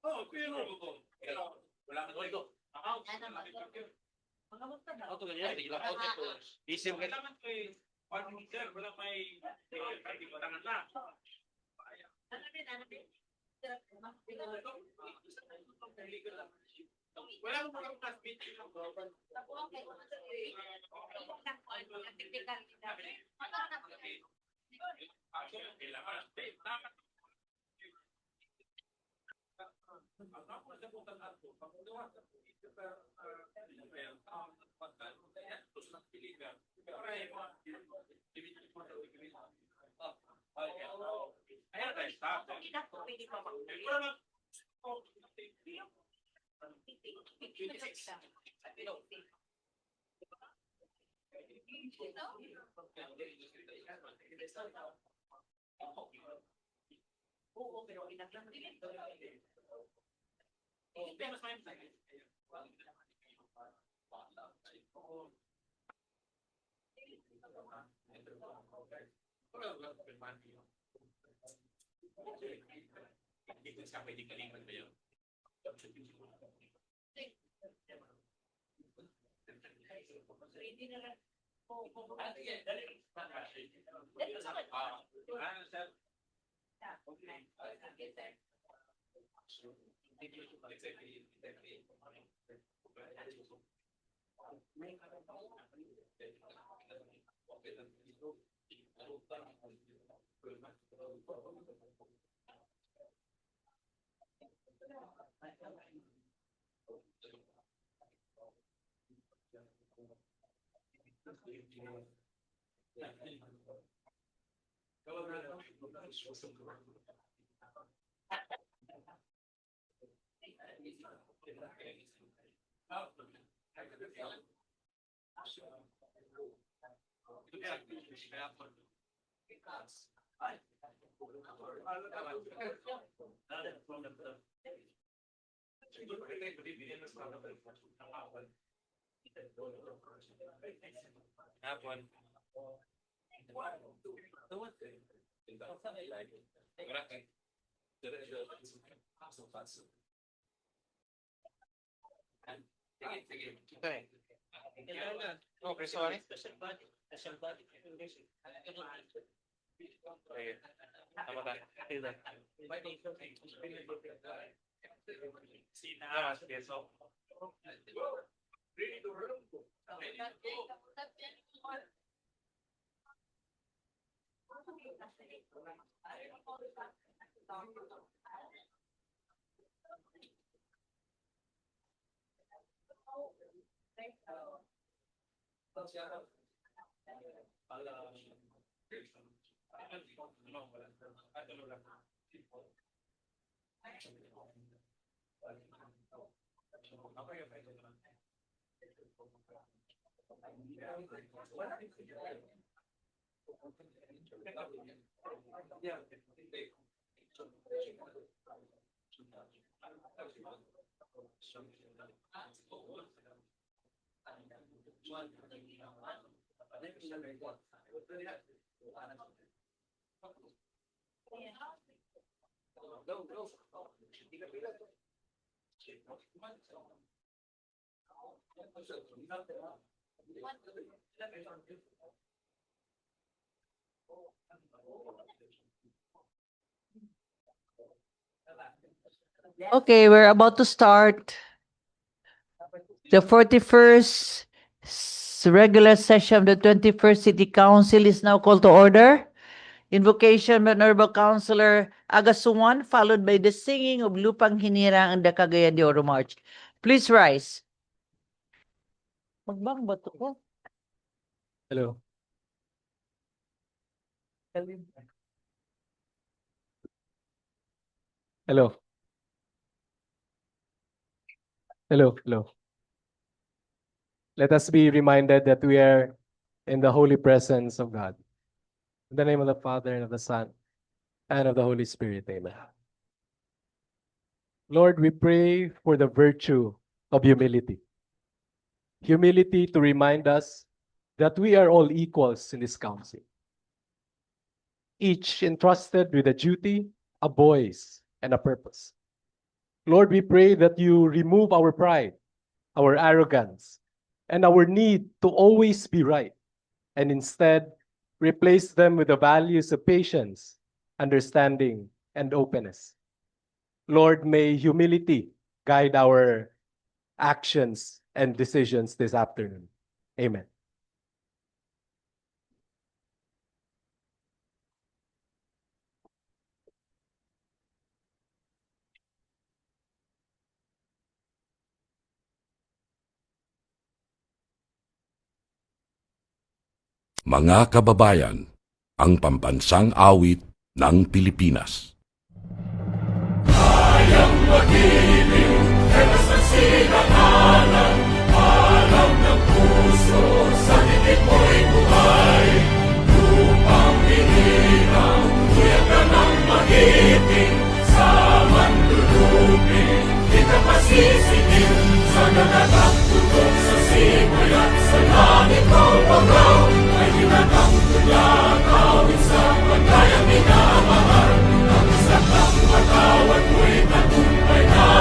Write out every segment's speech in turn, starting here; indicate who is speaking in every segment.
Speaker 1: Oh, kuya no. Wala ka doon ito. Ako to ganyan, bigla ko ito. Isip ka naman ko eh. Parang sir, wala may tangan na. Wala mo mga classmate yung sampai di kalimat beliau. Hapon. Okay, sorry. Tama ka.
Speaker 2: Okay, we're about to start the 41st regular session of the 21st City Council is now called to order. Invocation by Honorable Councilor Agasuan, followed by the singing of Lupang Hinirang and the Cagayan de Oro March. Please rise. Magbang ba to ko?
Speaker 3: Hello. Hello. Hello. Hello. Let us be reminded that we are in the holy presence of God. In the name of the Father, and of the Son, and of the Holy Spirit. Amen. Lord, we pray for the virtue of humility. Humility to remind us that we are all equals in this council, each entrusted with a duty, a voice, and a purpose. Lord, we pray that you remove our pride, our arrogance, and our need to always be right, and instead replace them with the values of patience, understanding, and openness. Lord, may humility guide our actions and decisions this afternoon. Amen.
Speaker 4: Mga kababayan, ang pambansang awit ng Pilipinas. Ang isang matawad mo'y tagumpay na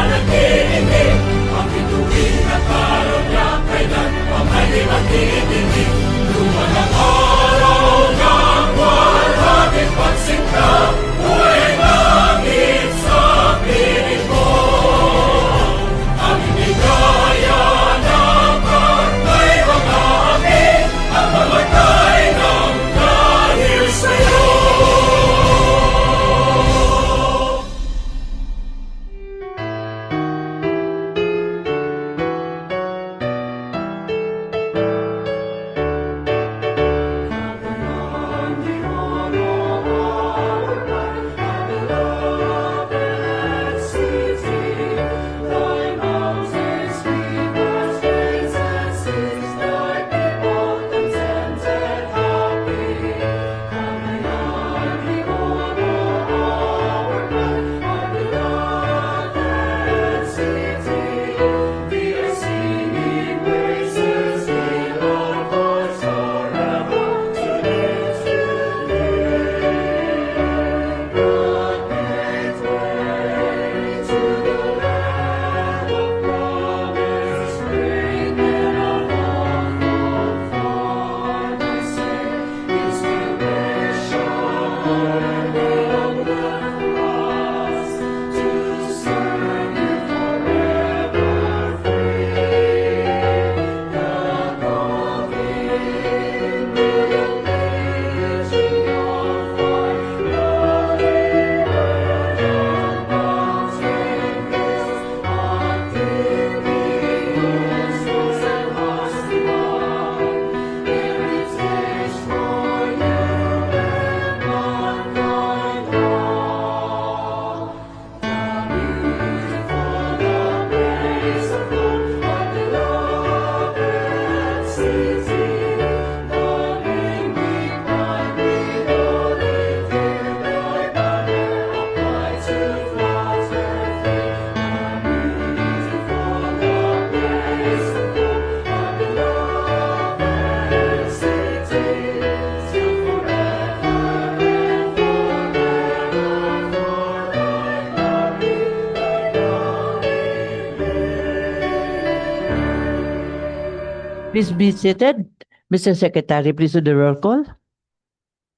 Speaker 2: Please be seated. Mr. Secretary, please do the roll call.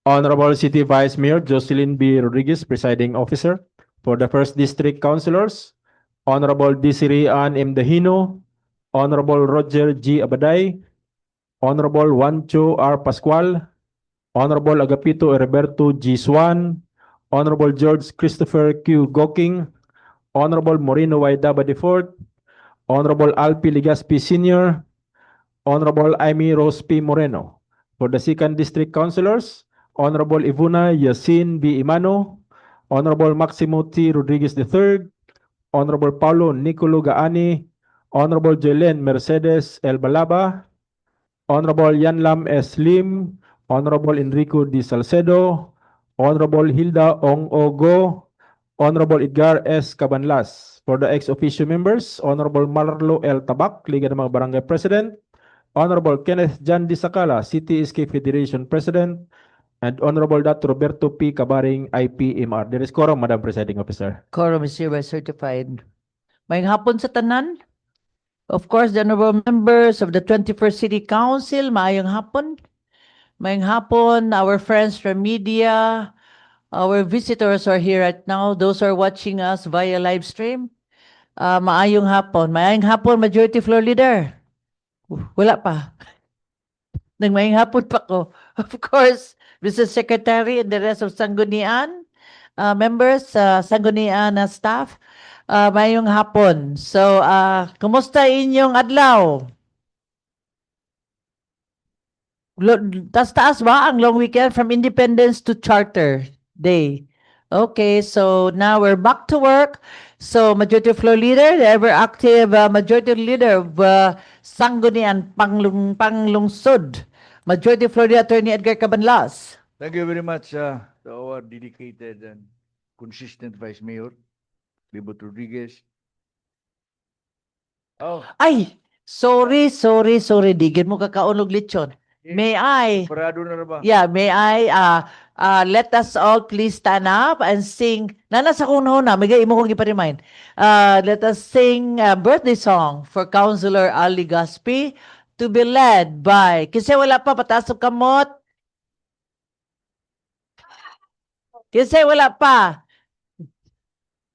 Speaker 5: Honorable City Vice Mayor Jocelyn B. Rodriguez, Presiding Officer. For the First District Councilors, Honorable Desiree Ann M. Dahino, Honorable Roger G. Abaday, Honorable Juancho R. Pascual, Honorable Agapito Roberto G. Swan, Honorable George Christopher Q. Goking, Honorable Moreno Y. Daba IV, Honorable Alpi Ligaspi Sr., Honorable Amy Rose P. Moreno. For the Second District Councilors, Honorable Ivuna Yasin B. Imano, Honorable Maximo T. Rodriguez III, Honorable Paulo Nicolo Gaani, Honorable Jelen Mercedes El Balaba, Honorable Yanlam S. Lim, Honorable Enrico D. Salcedo, Honorable Hilda Ong Ogo, Honorable Edgar S. Cabanlas. For the ex-officio members, Honorable Marlo L. Tabak, Liga ng mga Barangay President, Honorable Kenneth Jan D. Sacala, City SK Federation President, and Honorable Dat Roberto P. Cabaring, IPMR. There is quorum, Madam Presiding Officer.
Speaker 2: Quorum is hereby certified. Mayang hapon sa tanan. Of course, the honorable members of the 21st City Council, maayong hapon. Mayang hapon, our friends from media, our visitors are here right now. Those who are watching us via live stream. Maayong hapon. Maayong hapon, Majority Floor Leader. Wala pa. Nagmayang hapon pa ko. Of course, Mr. Secretary and the rest of Sanggunian members, Sanggunian staff, mayong hapon. So, kumusta inyong adlaw? Taas ba ang long weekend from Independence to Charter Day? Okay, so now we're back to work. So, Majority Floor Leader, the ever active Majority Leader of Sanggunian Panglungsod, Majority Floor Leader Attorney Edgar Cabanlas.
Speaker 6: Thank you very much to our dedicated and consistent Vice Mayor, Libot Rodriguez. Oh,
Speaker 2: Ay, sorry. Digid mo kakaunog lechon. May I?
Speaker 6: parado na ba?
Speaker 2: Yeah, may I let us all please stand up and sing. Nasa kong na, may imo kong ipa-remind. Let us sing a birthday song for Councilor Ali Gaspi to be led by, kasi wala pa, pataas ang kamot. Kasi wala pa.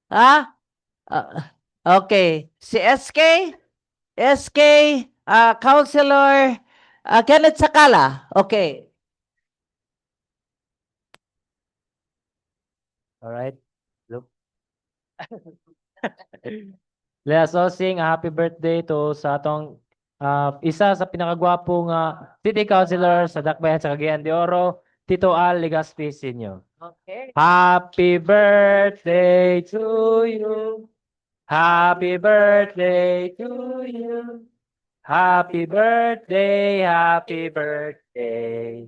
Speaker 2: Ha? Okay. Si SK, Councilor Kenneth Sacala. Okay.
Speaker 7: All right. Look. Let us all sing a happy birthday to sa atong isa sa pinakagwapong City Councilor sa Dakbayan sa Cagayan de Oro, Tito Al Legaspi Sr.
Speaker 2: Okay.
Speaker 7: Happy birthday to you. Happy birthday to you. Happy birthday, happy birthday.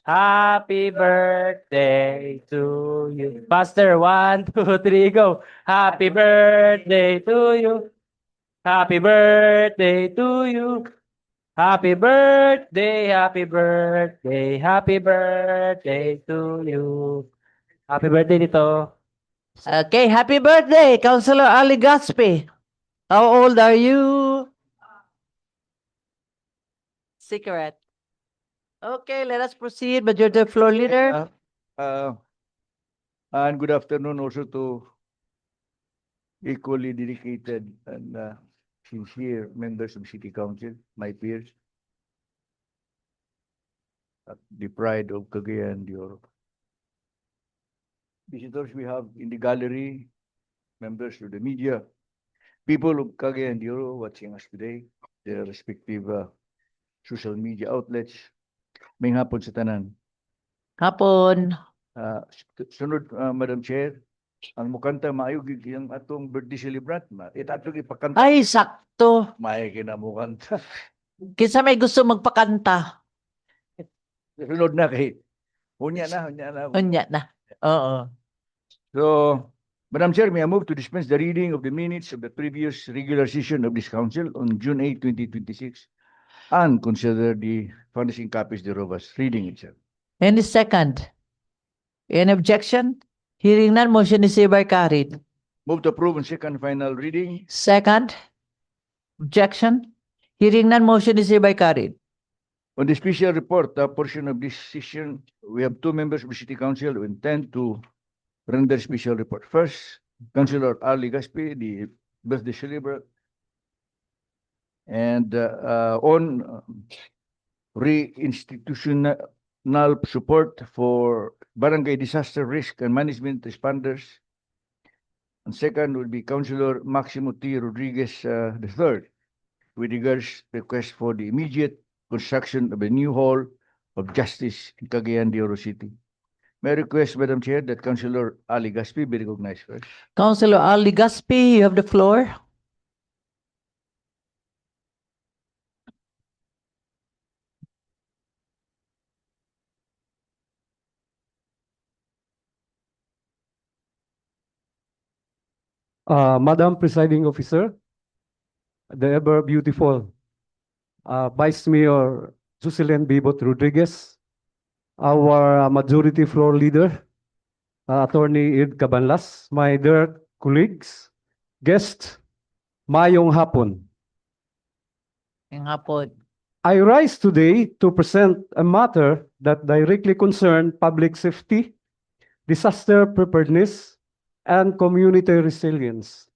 Speaker 7: Happy birthday to you. Faster, 1, 2, 3, go. Happy birthday to you. Happy birthday to you. Happy birthday, happy birthday, happy birthday to you. Happy birthday dito.
Speaker 2: Okay, happy birthday, Councilor Ali Gaspi. How old are you? Cigarette. Okay, let us proceed. Majority Floor Leader.
Speaker 6: And good afternoon also to equally dedicated and sincere members of City Council, my peers, at the pride of Cagayan de Oro. Visitors we have in the gallery, members of the media, people of Cagayan de Oro watching us today, their respective social media outlets. May hapon sa tanan.
Speaker 2: Hapon.
Speaker 6: Sunod, Madam Chair, ang mukanta maayo gid ang atong birthday celebrant itatog ipakanta
Speaker 2: Ay, sakto.
Speaker 6: may kinamukanta.
Speaker 2: Kinsa may gusto magpakanta.
Speaker 6: Sunod na kay unya na.
Speaker 2: Unya na. Oo.
Speaker 6: So, Madam Chair, may I move to dispense the reading of the minutes of the previous regular session of this council on June 8, 2026 and consider the furnishing copies thereof as reading itself.
Speaker 2: Any second? Any objection? Hearing none, motion is hereby carried.
Speaker 6: Move to approve on second final reading.
Speaker 2: Second? Objection? Hearing none, motion is hereby carried.
Speaker 6: On the special report, portion of this session, we have two members of the City Council who intend to render special report. First, Councilor Ali Gaspi, the birthday celebrant. And on reinstitutional support for barangay disaster risk and management responders. And second would be Councilor Maximo T. Rodriguez III with regards request for the immediate construction of a new hall of justice in Cagayan de Oro City. May I request, Madam Chair, that Councilor Ali Gaspi be recognized first.
Speaker 2: Councilor Ali Gaspi, you have the floor.
Speaker 3: Madam Presiding Officer, the ever beautiful Vice Mayor Jocelyn Bibot Rodriguez, our Majority Floor Leader, Attorney Ed Cabanlas, my dear colleagues, guests, mayong hapon.
Speaker 2: Ngayong hapon.
Speaker 3: I rise today to present a matter that directly concerns public safety, disaster preparedness, and community resilience.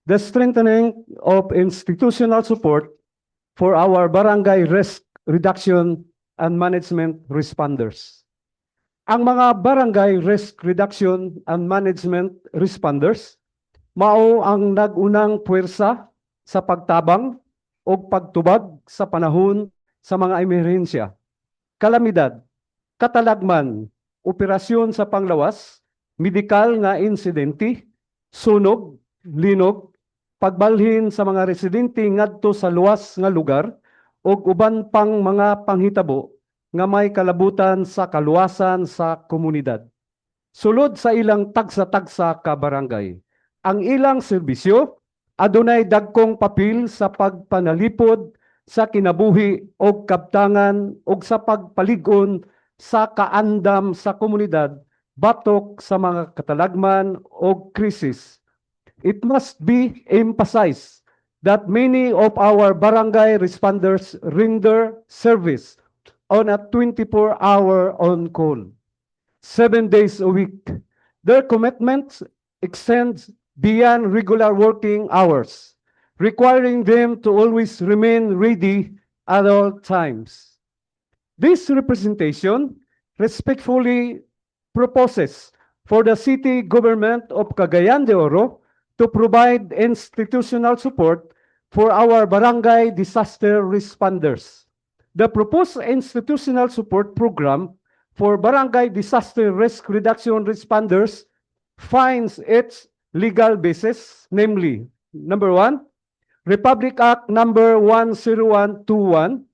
Speaker 3: The strengthening of institutional support for our barangay risk reduction and management responders. Ang mga barangay risk reduction and management responders mao ang nagunang puwersa sa pagtabang o pagtubag sa panahon sa mga emerhensya, kalamidad, katalagman, operasyon sa panglawas, medikal nga insidente, sunog, linog, pagbalhin sa mga residente ngadto sa luwas nga lugar ug uban pang mga panghitabo nga may kalabutan sa kaluwasan sa komunidad. Sulod sa ilang tagsa-tagsa ka barangay, ang ilang serbisyo adunay dagkong papel sa pagpanalipod sa kinabuhi o kabtangan o sa pagpalig-on sa kaandam sa komunidad batok sa mga katalagman o krisis. It must be emphasized that many of our barangay responders render service on a 24-hour on call, 7 days a week. Their commitment extends beyond regular working hours, requiring them to always remain ready at all times. This representation respectfully proposes for the city government of Cagayan de Oro to provide institutional support for our barangay disaster responders. The proposed institutional support program for barangay disaster risk reduction responders finds its legal basis, namely, number 1, Republic Act number 10121,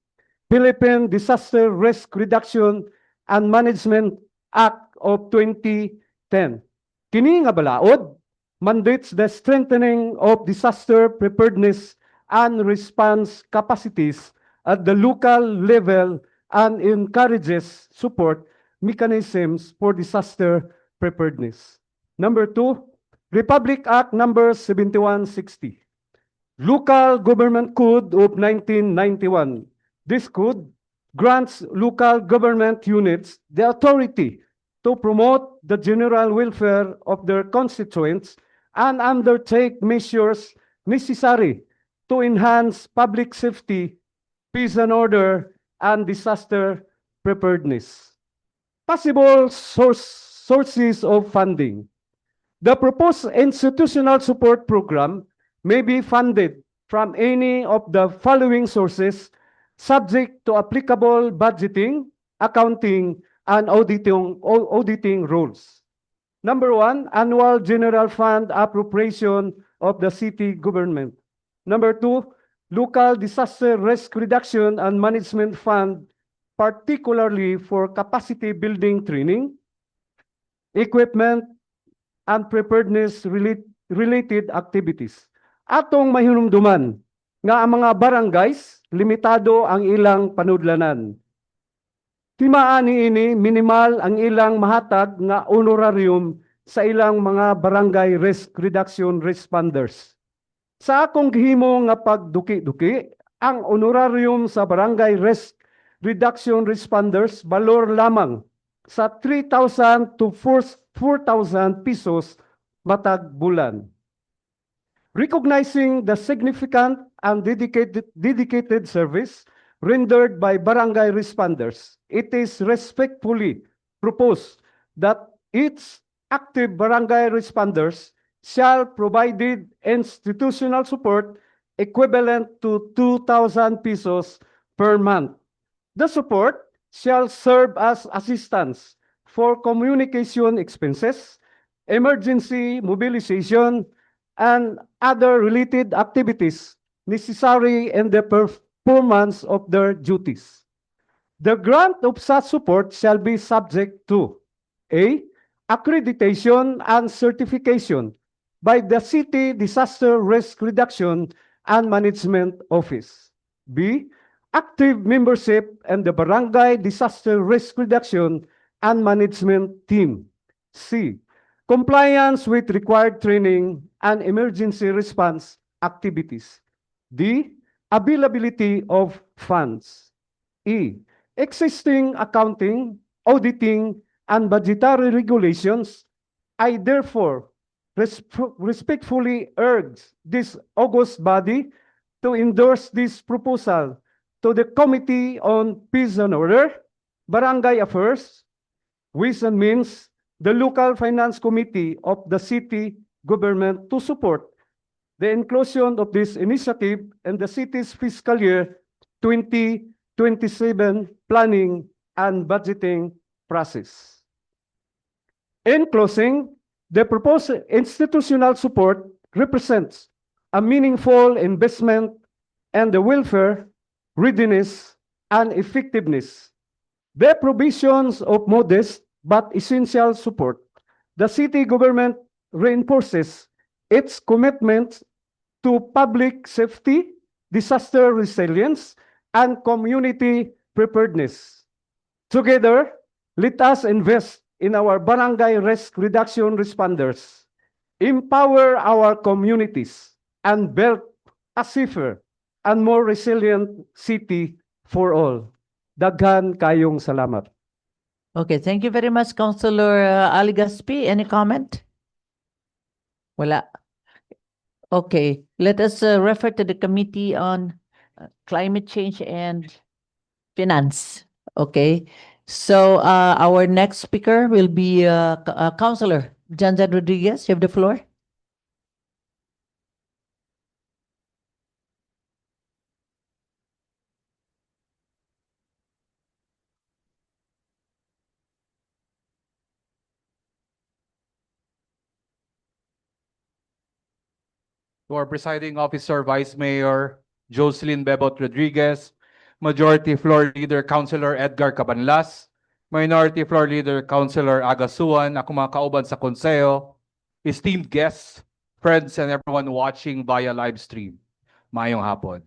Speaker 3: Philippine Disaster Risk Reduction and Management Act of 2010. Kini nga balaod mandates the strengthening of disaster preparedness and response capacities at the local level and encourages support mechanisms for disaster preparedness. Number 2, Republic Act number 7160, Local Government Code of 1991. This code grants local government units the authority to promote the general welfare of their constituents and undertake measures necessary to enhance public safety, peace and order, and disaster preparedness. Possible sources of funding. The proposed institutional support program may be funded from any of the following sources subject to applicable budgeting, accounting, and auditing rules. Number 1, annual general fund appropriation of the city government. Number 2, local disaster risk reduction and management fund, particularly for capacity building training, equipment, and preparedness related activities. Atong mahinumduman nga ang mga barangays, limitado ang ilang panudlanan. Timaan niini minimal ang ilang mahatag nga honorarium sa ilang mga barangay risk reduction responders. Sa akong gihimo nga pagduki-duki,
Speaker 8: ang honorarium sa barangay risk reduction responders balor lamang sa 3,000 to 4,000 pesos matag bulan. Recognizing the significant and dedicated service rendered by barangay responders, it is respectfully proposed that each active barangay responders shall provided institutional support equivalent to 2,000 pesos per month. The support shall serve as assistance for communication expenses, emergency mobilization, and other related activities necessary in the performance of their duties. The grant of such support shall be subject to A. Accreditation and certification by the City Disaster Risk Reduction and Management Office. B. Active membership in the Barangay Disaster Risk Reduction and Management Team. C. Compliance with required training and emergency response activities. D. Availability of funds. E. Existing accounting, auditing, and budgetary regulations. I therefore respectfully urge this august body to endorse this proposal to the Committee on Peace and Order, Barangay Affairs, Ways and Means, the Local Finance Committee of the City Government to support the inclusion of this initiative in the city's fiscal year 2027 planning and budgeting process. In closing, the proposed institutional support represents a meaningful investment in the welfare, readiness, and effectiveness. The provisions of modest but essential support. The city government reinforces its commitment to public safety, disaster resilience, and community preparedness. Together, let us invest in our barangay risk reduction responders, empower our communities, and build a safer and more resilient city for all. Daghan kayong salamat.
Speaker 2: Okay, thank you very much, Councilor Ali Gaspi. Any comment? Wala. Okay, let us refer to the Committee on Climate Change and Finance. Okay, so our next speaker will be Councilor Janjan Rodriguez. You have the floor.
Speaker 9: To our presiding officer, Vice Mayor Jocelyn Bebot Rodriguez, Majority Floor Leader Councilor Edgar Cabanlas, Minority Floor Leader Councilor Agasuan, ako mga kauban sa konseyo, esteemed guests, friends, and everyone watching via live stream. Mayong hapon.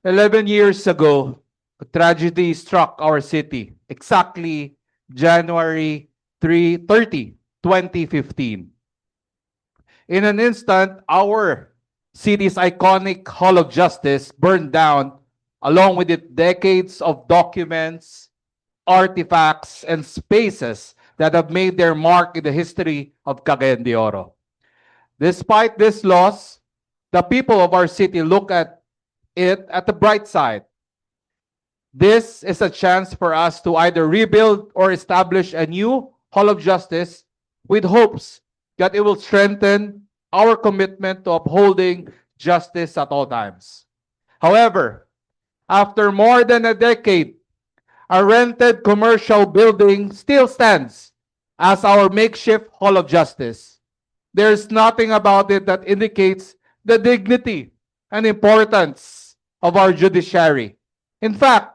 Speaker 9: 11 years ago, a tragedy struck our city, exactly January 30, 2015. In an instant, our city's iconic Hall of Justice burned down, along with it decades of documents, artifacts, and spaces that have made their mark in the history of Cagayan de Oro. Despite this loss, the people of our city look at it at the bright side. This is a chance for us to either rebuild or establish a new Hall of Justice with hopes that it will strengthen our commitment to upholding justice at all times. However, after more than a decade, a rented commercial building still stands as our makeshift Hall of Justice. There's nothing about it that indicates the dignity and importance of our judiciary. In fact,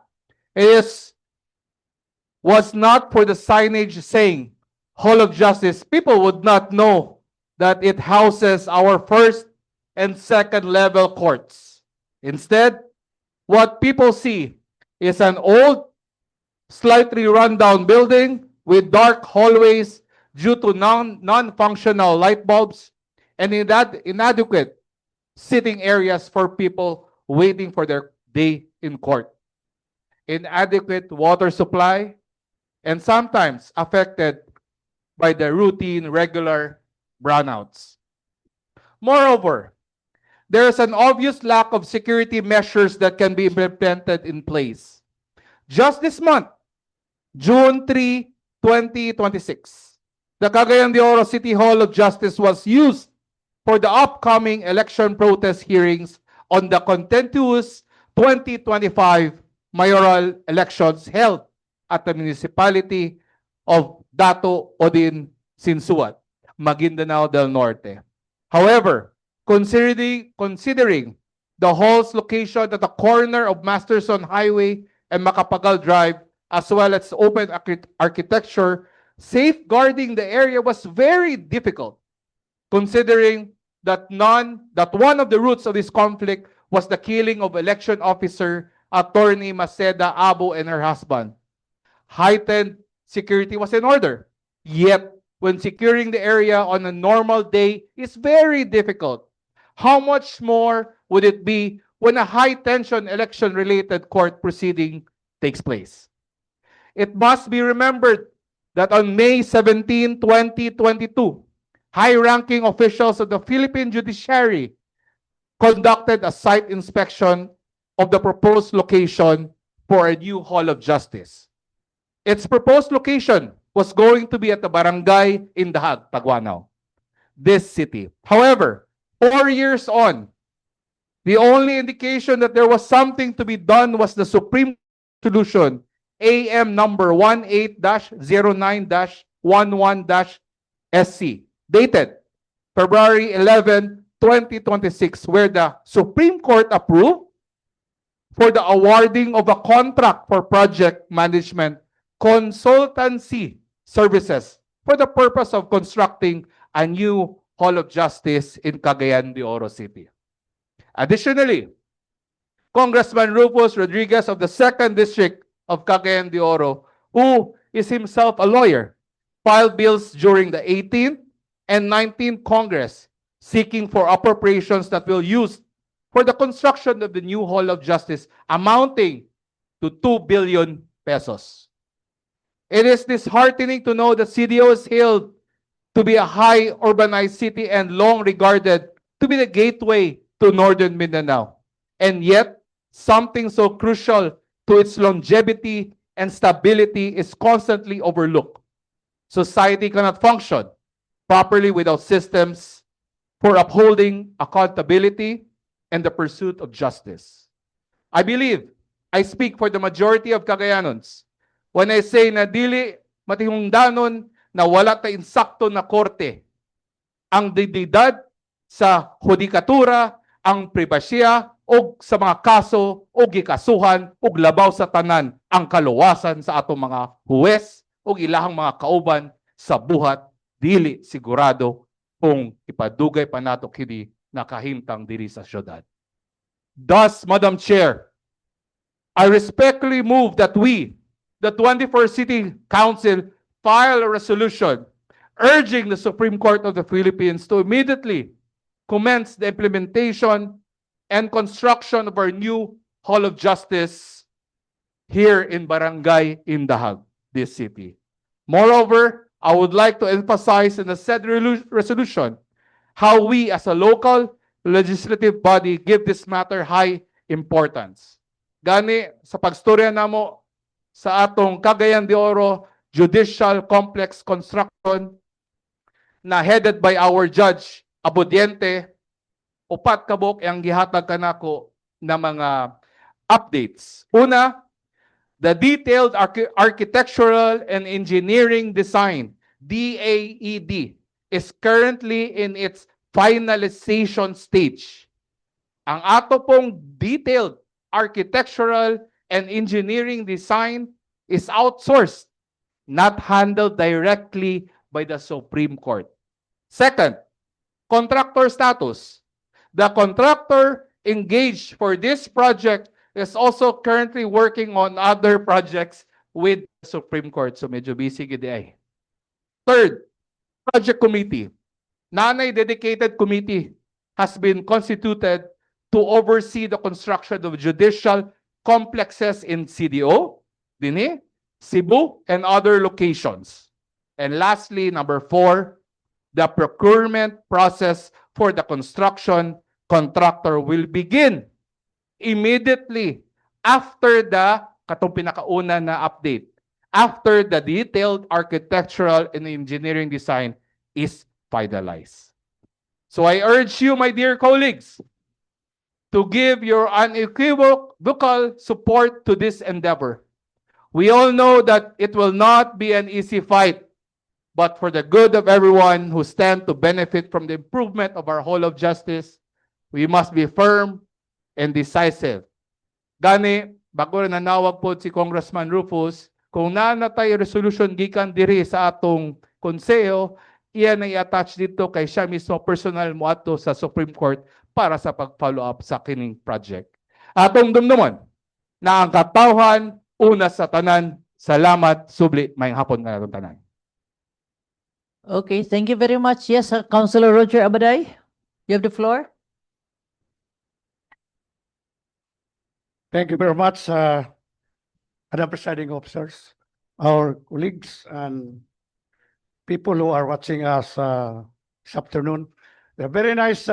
Speaker 9: was not for the signage saying Hall of Justice, people would not know that it houses our first and second level courts. Instead, what people see is an old, slightly rundown building with dark hallways due to non-functional light bulbs and inadequate sitting areas for people waiting for their day in court. Inadequate water supply, and sometimes affected by the routine, regular brownouts. Moreover, there is an obvious lack of security measures that can be implemented in place. Just this month, June 3, 2026, the Cagayan de Oro City Hall of Justice was used for the upcoming election protest hearings on the contentious 2025 mayoral elections held at the municipality of Dato Odin Sinsuat, Maguindanao del Norte. However, considering the hall's location at the corner of Masterson Highway and Macapagal Drive, as well as open architecture, safeguarding the area was very difficult, considering that one of the roots of this conflict was the killing of election officer Attorney Maceda Abo and her husband. Heightened security was in order, yet when securing the area on a normal day is very difficult. How much more would it be when a high-tension election-related court proceeding takes place? It must be remembered that on May 17, 2022, high-ranking officials of the Philippine judiciary conducted a site inspection of the proposed location for a new Hall of Justice. Its proposed location was going to be at the barangay in Dahag, Taguanao, this city. However, 4 years on, the only indication that there was something to be done was the Supreme Resolution AM number 18-09-11-SC, dated February 11, 2026, where the Supreme Court approved for the awarding of a contract for project management consultancy services for the purpose of constructing a new Hall of Justice in Cagayan de Oro City. Additionally, Congressman Rufus Rodriguez of the 2nd District of Cagayan de Oro, who is himself a lawyer, filed bills during the 18th and 19th Congress seeking for appropriations that will use for the construction of the new Hall of Justice amounting to 2 billion pesos. It is disheartening to know that CDO is hailed to be a high urbanized city and long regarded to be the gateway to Northern Mindanao. And yet, something so crucial to its longevity and stability is constantly overlooked. Society cannot function properly without systems for upholding accountability and the pursuit of justice. I believe I speak for the majority of Cagayanons when I say na dili matihungdanon na wala ta insakto na korte. Ang dignidad sa hudikatura, ang pribasya, o sa mga kaso, o gikasuhan, o labaw sa tanan, ang kaluwasan sa atong mga huwes, o ilahang mga kauban sa buhat, dili sigurado kung ipadugay pa nato kini nakahimtang diri sa syudad. Thus, Madam Chair, I respectfully move that we, the 21st City Council, file a resolution urging the Supreme Court of the Philippines to immediately commence the implementation and construction of our new Hall of Justice here in Barangay Indahag, this city. Moreover, I would like to emphasize in the said resolution how we as a local legislative body give this matter high importance. Gani, sa pagstorya namo sa atong Cagayan de Oro Judicial Complex Construction na headed by our Judge Abudiente, upat kabok ang gihatag kanako na mga updates. Una, the detailed architectural and engineering design, DAED, is currently in its finalization stage. Ang ato pong detailed architectural and engineering design is outsourced, not handled directly by the Supreme Court. Second, contractor status. The contractor engaged for this project is also currently working on other projects with the Supreme Court. So medyo busy gid ay. Third, project committee. Nanay dedicated committee has been constituted to oversee the construction of judicial complexes in CDO, Dini, Cebu, and other locations. And lastly, number 4, the procurement process for the construction contractor will begin immediately after the katong pinakauna na update, after the detailed architectural and engineering design is finalized. So I urge you, my dear colleagues, to give your unequivocal support to this endeavor. We all know that it will not be an easy fight, but for the good of everyone who stand to benefit from the improvement of our whole of justice, we must be firm and decisive. Gani, bago na nanawag po si Congressman Rufus, kung nanatay resolution gikan diri sa atong konseyo, iyan ay attach dito kay siya mismo personal mo ato sa Supreme Court para sa pag-follow up sa kining project. Atong dumdumon na ang katawhan una sa tanan. Salamat, subli, may hapon nga natong tanan.
Speaker 2: Okay, thank you very much. Yes, Councilor Roger Abaday, you have the floor.
Speaker 8: Thank you very much, Madam Presiding Officers, our colleagues, and people who are watching us this afternoon. A very nice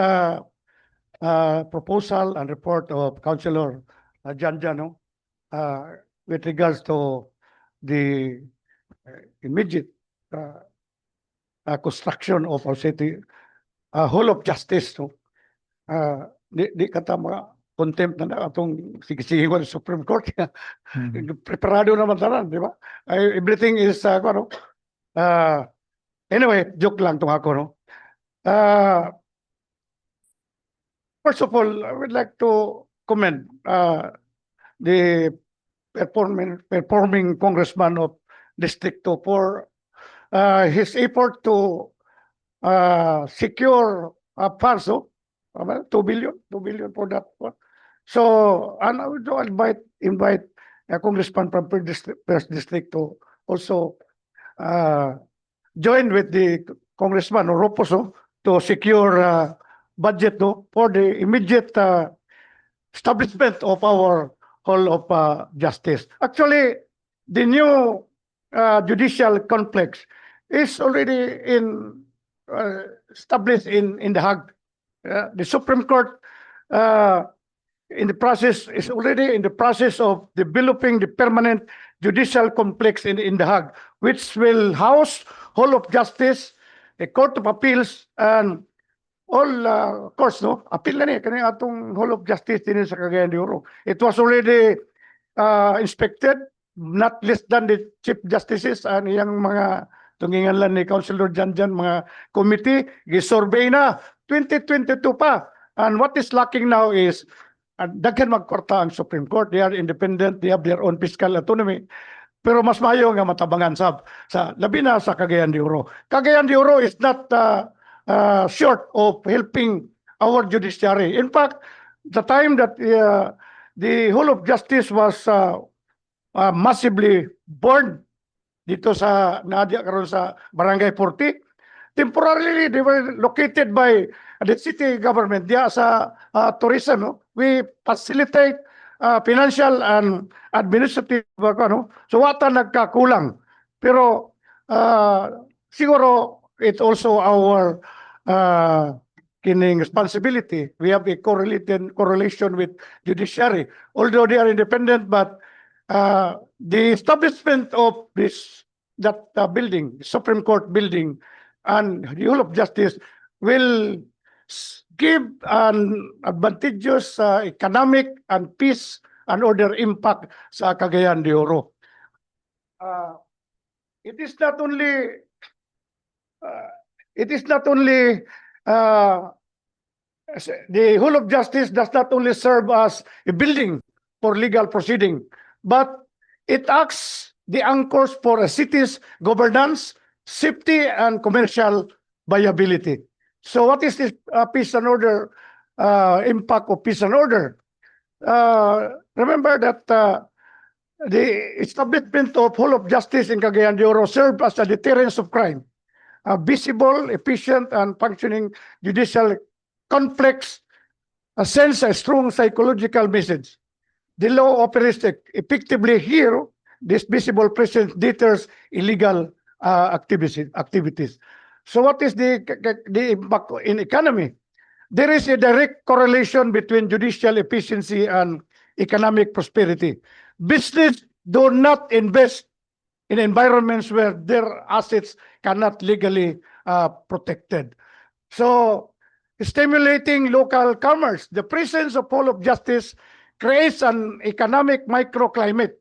Speaker 8: proposal and report of Councilor Janjano with regards to the immediate construction of our city, whole of justice. No? Di kata mga contempt na atong sigisihiwan sa Supreme Court. Preparado naman tanan, di ba? Everything is, anyway, joke lang itong ako, no? First of all, I would like to commend the performing congressman of District 2 for his effort to secure funds, 2 billion for that one. So, and I would invite Congressman from First District to also join with the Congressman Roposo to secure budget for the immediate establishment of our Hall of Justice. Actually, the new judicial complex is already established in The Hague. The Supreme Court is already in the process of developing the permanent judicial complex in The Hague, which will house Hall of Justice, a Court of Appeals, and all courts, no? Appeal na ni kani atong Hall of Justice din sa Cagayan de Oro. It was already inspected, not less than the Chief Justices and iyang mga tunginganlan ni Councilor Janjan, mga committee, gisurvey na 2022 pa. And what is lacking now is daghan magkwarta ang Supreme Court. They are independent, they have their own fiscal autonomy. Pero mas mayo nga matabangan sa labi na sa Cagayan de Oro. Cagayan de Oro is not short of helping our judiciary. In fact, the time that the Hall of Justice was massively burned dito sa Nadia karon sa Barangay 40, temporarily they were located by the city government diya sa tourism. No? We facilitate financial and administrative so wata nagkakulang. Pero siguro it's also our kining responsibility. We have a correlation with judiciary. Although they are independent, but the establishment of that building, Supreme Court building, and the Hall of Justice will give an advantageous economic and peace and order impact sa Cagayan de Oro. It is not only the Hall of Justice does not only serve as a building for legal proceeding, but it acts the anchors for a city's governance, safety, and commercial viability. So what is this peace and order, impact of peace and order? Remember that the establishment of Hall of Justice in Cagayan de Oro served as a deterrence of crime. A visible, efficient, and functioning judicial complex sends a strong psychological message. The law operates effectively here. This visible presence deters illegal activities. So what is the impact in economy? There is a direct correlation between judicial efficiency and economic prosperity. Business do not invest in environments where their assets cannot legally protected. So stimulating local commerce, the presence of Hall of Justice creates an economic microclimate.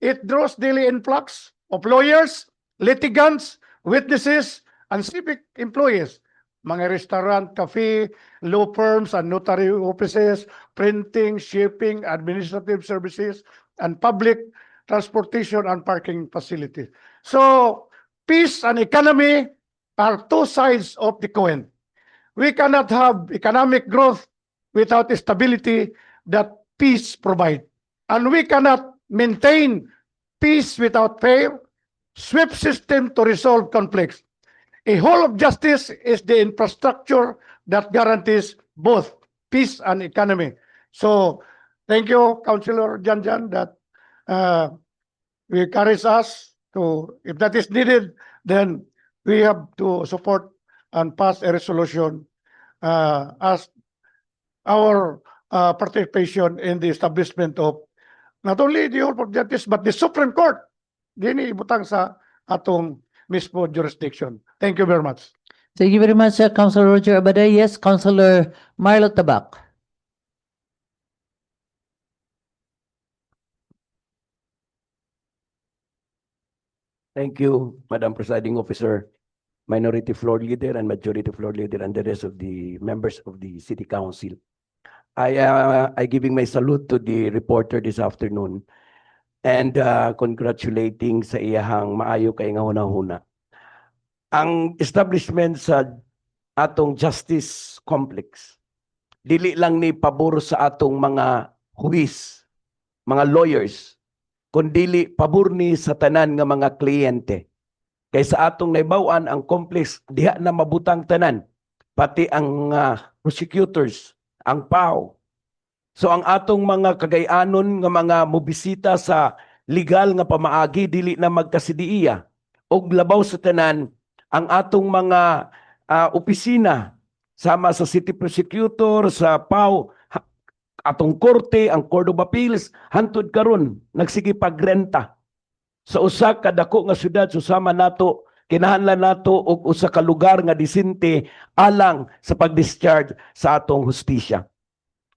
Speaker 8: It draws daily influx of lawyers, litigants, witnesses, and civic employees. Mga restaurant, cafe, law firms, and notary offices, printing, shipping, administrative services, and public transportation and parking facilities. So, peace and economy are two sides of the coin. We cannot have economic growth without stability that peace provides. And we cannot maintain peace without fair, swift system to resolve conflicts. A whole of justice is the infrastructure that guarantees both peace and economy. So, thank you, Councilor Janjan, that encourage us to, if that is needed, then we have to support and pass a resolution as our participation in the establishment of not only the Hall of Justice but the Supreme Court. Dini ibutang sa atong mismo jurisdiction. Thank you very much.
Speaker 2: Thank you very much, Councilor Roger Abaday. Yes, Councilor Marlo Tabak.
Speaker 10: Thank you, Madam Presiding Officer, Minority Floor Leader and Majority Floor Leader, and the rest of the members of the City Council. I giving my salute to the reporter this afternoon and congratulating sa iyahang maayo kay nga hunahuna. Ang establishment sa atong justice complex, dili lang ni pabor sa atong mga huwis, mga lawyers, kundili pabor ni sa tanan nga mga kliyente. Kaysa atong naibawan ang complex diha na mabutang tanan, pati ang prosecutors, ang PAO. So ang atong mga kagayanon nga mga mobisita sa legal nga pamaagi dili na magkasidiya og labaw sa tanan ang atong mga opisina sama sa city prosecutor, sa PAO, atong korte, ang Court of Appeals, hantud karon nagsige pagrenta sa usa ka dako nga syudad susama nato kinahanglan nato og usa ka lugar nga disente alang sa pag-discharge sa atong hustisya.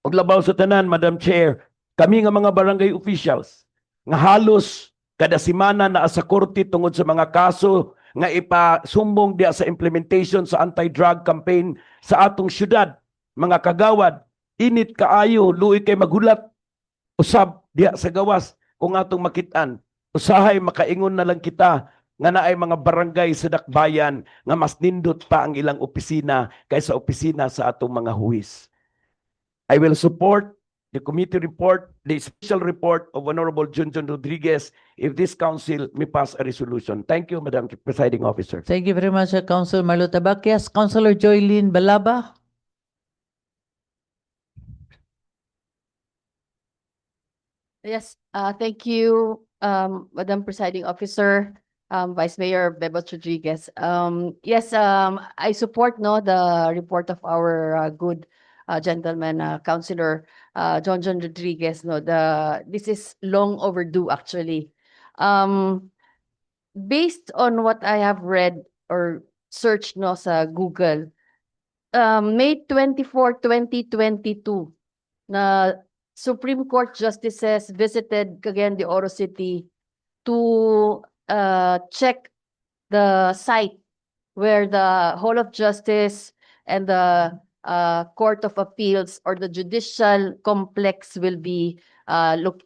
Speaker 10: Og labaw sa tanan, Madam Chair, kami nga mga barangay officials nga halos kada semana naa sa korte tungod sa mga kaso nga ipasumbong diya sa implementation sa anti-drug campaign sa atong syudad, mga kagawad, init kaayo, luoy kay magulat, usab diya sa gawas kung atong makitaan. Usahay makaingon na lang kita nga naay mga barangay sa dakbayan nga mas nindot pa ang ilang opisina kaysa opisina sa atong mga huwis. I will support the committee report, the special report of Honorable Junjun Rodriguez if this council may pass a resolution. Thank you, Madam Presiding Officer.
Speaker 2: Thank you very much, Councilor Marlo Tabak. Yes, Councilor Joylene Balaba.
Speaker 11: Yes, thank you, Madam Presiding Officer, Vice Mayor Bebot Rodriguez. Yes, I support the report of our good gentleman, Councilor John Rodriguez. This is long overdue actually. Based on what I have read or searched sa Google, May 24, 2022, na Supreme Court justices visited Cagayan de Oro City to check the site where the Hall of Justice and the Court of Appeals or the judicial complex will be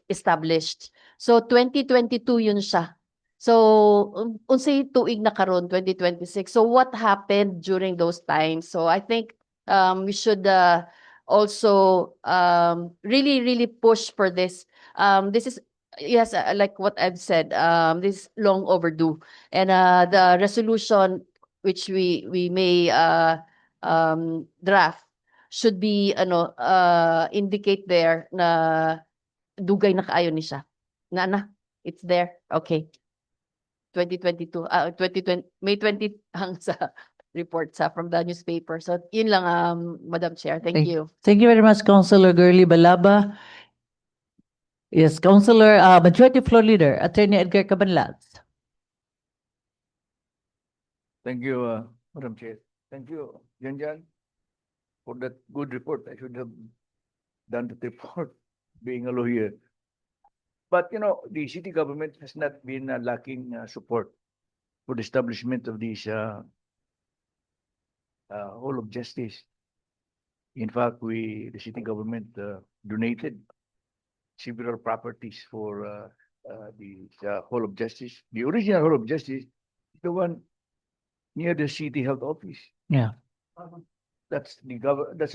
Speaker 11: established. So 2022 yun siya. So unsay tuig na karon 2026. So what happened during those times? So I think we should also really push for this. This is, yes, like what I've said, this is long overdue, and the resolution which we may draft should be indicate there na dugay na kaayo ni siya. It's there. Okay. 2022, 2020, May 20 hang sa report from the newspaper. So yun lang, Madam Chair. Thank you.
Speaker 2: Thank you very much, Councilor Girly Balaba. Yes, Councilor, Majority Floor Leader, Attorney Edgar Cabanlas.
Speaker 6: Thank you, Madam Chair. Thank you, Jan, for that good report. I should have done the report being a lawyer. But, you know, the city government has not been lacking support for the establishment of this Hall of Justice. In fact, the city government donated several properties for the Hall of Justice. The original Hall of Justice is the one near the city health office.
Speaker 2: Yeah.
Speaker 6: That's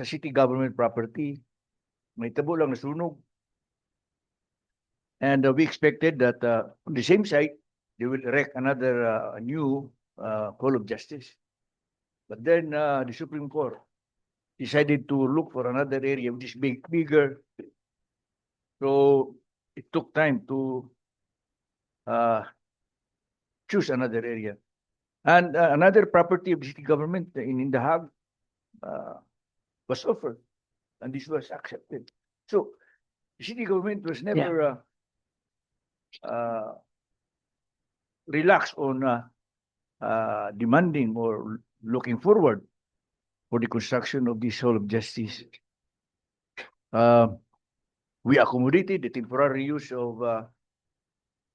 Speaker 6: a city government property. May tabo lang nasunog. And we expected that on the same site, they will erect another new Hall of Justice. But then the Supreme Court decided to look for another area which is bigger. So it took time to choose another area. And another property of the city government in The Hague was offered, and this was accepted. So the city government was never relaxed on demanding or looking forward for the construction of this Hall of Justice. We accommodated the temporary use of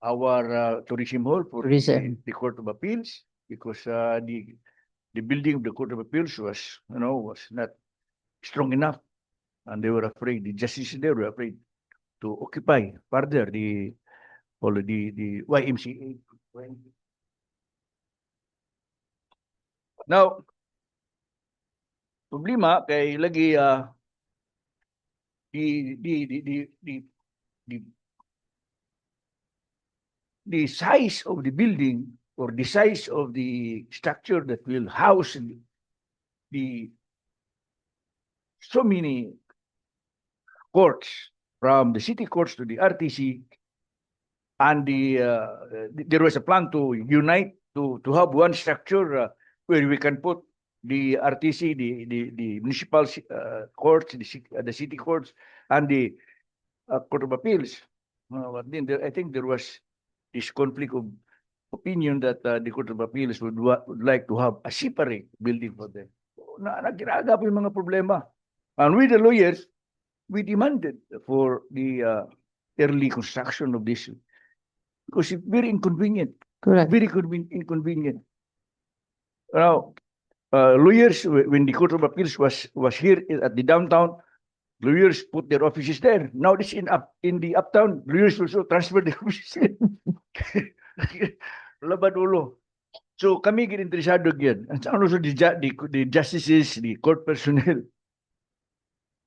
Speaker 6: our tourism hall for
Speaker 2: Tourism.
Speaker 6: the Court of Appeals, because the building of the Court of Appeals was not strong enough, and they were afraid. The justices there were afraid to occupy further the YMCA. Now, problema kay lagi the size of the building or the size of the structure that will house the so many courts, from the city courts to the RTC, and there was a plan to unite to have one structure where we can put the RTC, the municipal courts, the city courts, and the Court of Appeals. But then I think there was this conflict of opinion that the Court of Appeals would like to have a separate building for them. Nagkiraga po yung mga problema. And with the lawyers, we demanded for the early construction of this, because it's very inconvenient.
Speaker 2: Correct.
Speaker 6: Very inconvenient. Now, lawyers, when the Court of Appeals was here at the downtown, lawyers put their offices there. Now this in the uptown, lawyers also transfer their offices. Labad ulo. So kami gininteresado yan. And also the justices, the court personnel.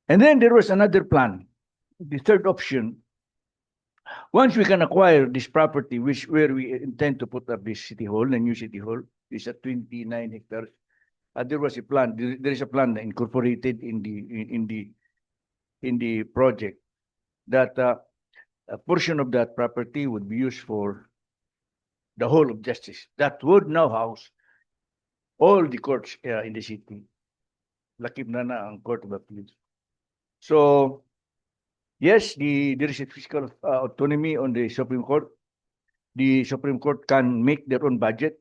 Speaker 6: And then there was another plan. The third option. Once we can acquire this property, where we intend to put up this city hall, the new city hall, is at 29 hectares. There was a plan. There is a plan incorporated in the project that a portion of that property would be used for the Hall of Justice. That would now house all the courts in the city. Lakip na ang Court of Appeals. So, yes, there is a fiscal autonomy on the Supreme Court. The Supreme Court can make their own budget,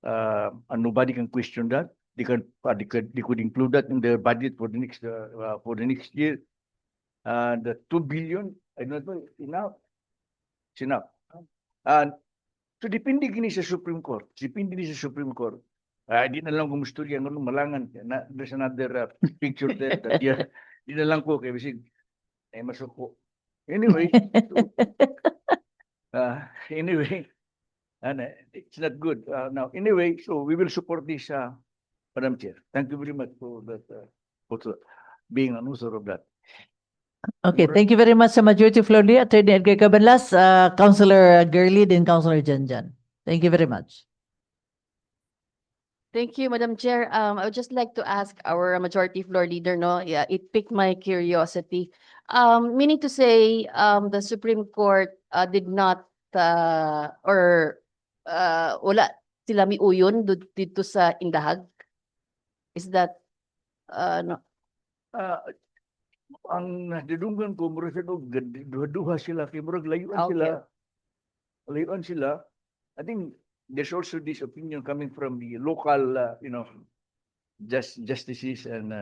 Speaker 6: and nobody can question that. They could include that in their budget for the next year. The 2 billion, I don't know, enough. It's enough. And so depende gini sa Supreme Court. Depende ni sa Supreme Court. Di na lang kung gusto yan, malangan. There's another picture there. Di na lang po, kaya bisig, masok po. Anyway, and it's not good. Now, anyway, so we will support this, Madam Chair. Thank you very much for that, also being an author of that.
Speaker 2: Okay, thank you very much sa Majority Floor Leader, Attorney Edgar Cabanlas, Councilor Girly, then Councilor Janjan. Thank you very much.
Speaker 11: Thank you, Madam Chair. I would just like to ask our Majority Floor Leader, no, yeah, it piqued my curiosity. Meaning to say, the Supreme Court did not or wala sila miuyon dito sa Indahag. Is that no?
Speaker 6: Ah, ang nadudungan ko mura sa duha sila kay murag layuan
Speaker 11: Okay.
Speaker 6: sila. Layuan sila. I think there's also this opinion coming from the local, justices and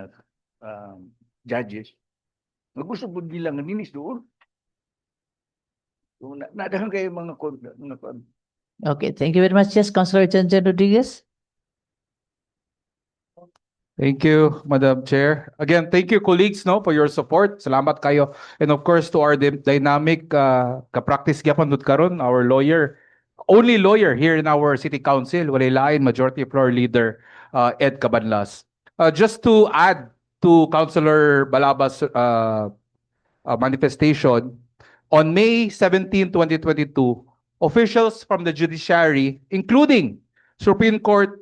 Speaker 6: judges. Nga gusto po nila nga ninis doon. So, nadahan kayo mga
Speaker 2: Okay, thank you very much. Yes, Councilor Janjan Rodriguez.
Speaker 9: Thank you, Madam Chair. Again, thank you colleagues no for your support. Salamat kayo. And of course to our dynamic ka-practice gyapon dud karon our lawyer. Only lawyer here in our city council, walay lain Majority Floor Leader Ed Cabanlas. Just to add to Councilor Balabas manifestation, on May 17, 2022, officials from the judiciary, including Supreme Court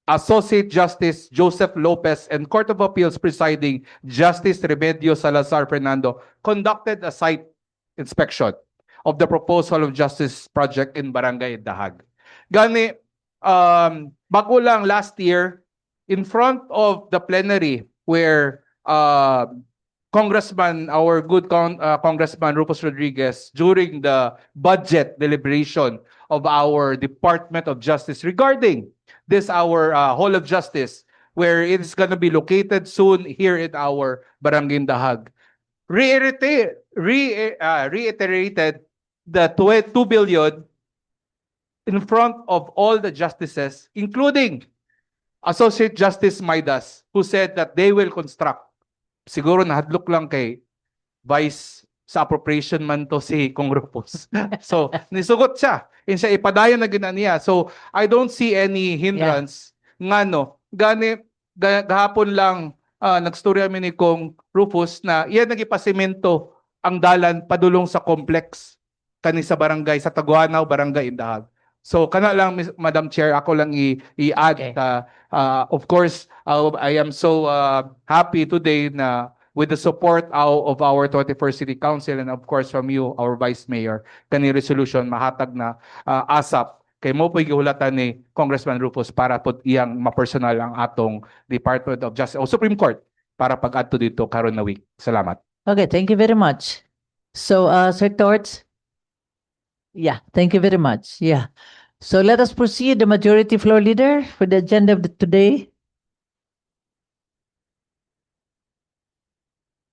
Speaker 9: Associate Justice Joseph Lopez and Court of Appeals presiding Justice Remedio Salazar Fernando conducted a site inspection of the proposal of justice project in Barangay Dahag. Gani, bago lang last year, in front of the plenary where Congressman, our good Congressman Rufus Rodriguez, during the budget deliberation of our Department of Justice regarding this our Hall of Justice, where it is going to be located soon here in our Barangay Dahag, reiterated the 2 billion in front of all the justices, including Associate Justice Maidas, who said that they will construct. Siguro nahadlok lang kay Vice sa appropriation man to si Kong Rufus. So, nisugot siya. Siya ipadayon na ginaniya. So, I don't see any hindrance. Nga no, gahapon lang nagstorya mi ni Kong Rufus na iyan nagipasimento ang dalan padulong sa complex kani sa barangay sa Taguanaw, Barangay Indahag. So kana lang Madam Chair, ako lang i-add of course I am so happy today na with the support of our 21st City Council and of course from you, our Vice Mayor, kani resolution mahatag na ASAP kay mo po'y gihulatan ni Congressman Rufus para pud iyang mapersonal ang atong Department of Justice o Supreme Court para pag-adto dito karon na week. Salamat.
Speaker 2: Okay, thank you very much. So, Sir Torts. Yeah, thank you very much. Yeah. So let us proceed, the Majority Floor Leader, for the agenda of today.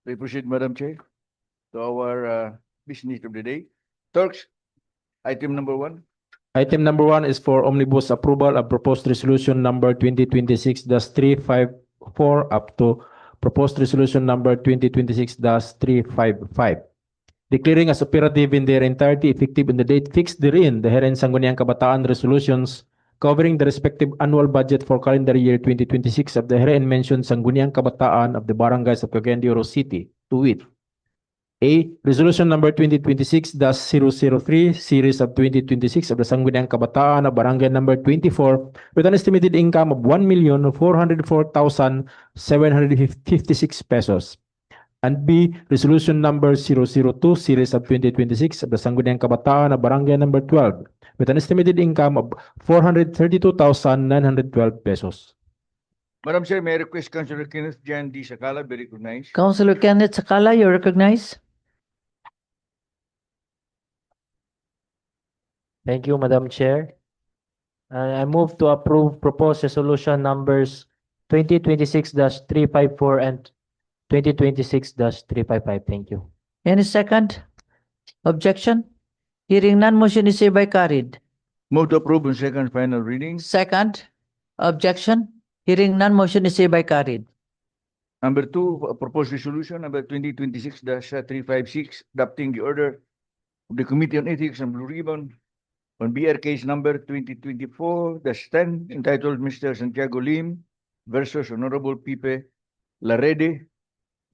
Speaker 6: We proceed, Madam Chair, to our business of the day. Turks, item number 1.
Speaker 5: Item number 1 is for omnibus approval of proposed resolution number 2026-354 up to proposed resolution number 2026-355. Declaring as operative in their entirety effective in the date fixed therein, the Heren Sangguniang Kabataan resolutions covering the respective annual budget for calendar year 2026 of the Heren mentioned Sangguniang Kabataan of the barangays of Cagayan de Oro City, to wit: A. Resolution number 2026-003, series of 2026 of the Sangguniang Kabataan of Barangay number 24 with an estimated income of 1,404,756 pesos. And B. Resolution number 002, series of 2026 of the Sangguniang Kabataan of Barangay number 12 with an estimated income of 432,912 pesos.
Speaker 6: Madam Chair, may I request Councilor Kenneth Jan D. Sakala be recognized.
Speaker 2: Councilor Kenneth Sakala, you recognize?
Speaker 7: Thank you, Madam Chair. I move to approve proposed resolution numbers 2026-354 and 2026-355. Thank you.
Speaker 2: Any second? Objection? Hearing none, motion is hereby carried.
Speaker 6: Move to approve on second final reading.
Speaker 2: Second? Objection? Hearing none, motion is hereby carried.
Speaker 6: Number 2, proposed resolution number 2026-356, adopting the order of the Committee on Ethics and Blue Ribbon on BR case number 2024-10, entitled Mr. Santiago Lim versus Honorable Pipe Larede,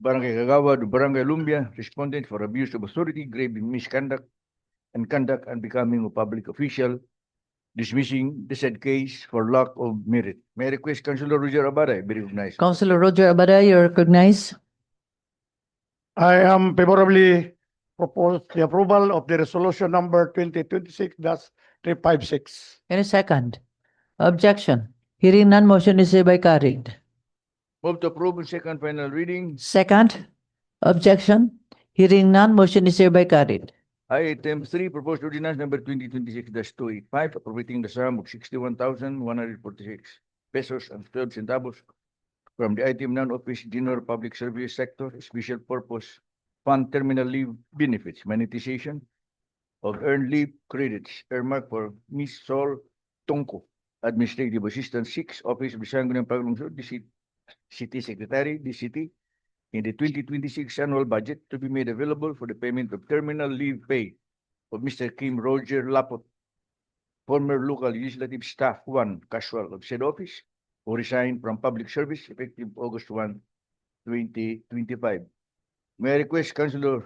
Speaker 6: Barangay Kagawad, Barangay Lumbia, respondent for abuse of authority, grave misconduct, and conduct unbecoming of public official, dismissing the said case for lack of merit. May I request Councilor Roger Abada be recognized.
Speaker 2: Councilor Roger Abada, you recognized.
Speaker 8: I am favorably propose the approval of the resolution number 2026-356.
Speaker 2: Any second? Objection. Hearing none, motion is hereby carried.
Speaker 6: Move to approve on second final reading.
Speaker 2: Second? Objection. Hearing none, motion is hereby carried.
Speaker 6: Item 3, proposed ordinance number 2026-285, appropriating the sum of 61,146 pesos and 12 centavos from the item non-office general public service sector, special purpose fund terminal leave benefits, monetization of earned leave credits earmarked for Ms. Sol Tongko, Administrative Assistant 6, Office of the Sangguniang Panglungsod, City Secretary, DCT, in the 2026 annual budget to be made available for the payment of terminal leave pay of Mr. Kim Roger Lapot, former local legislative staff 1 casual of said office, who resigned from public service effective August 1, 2025. May I request Councilor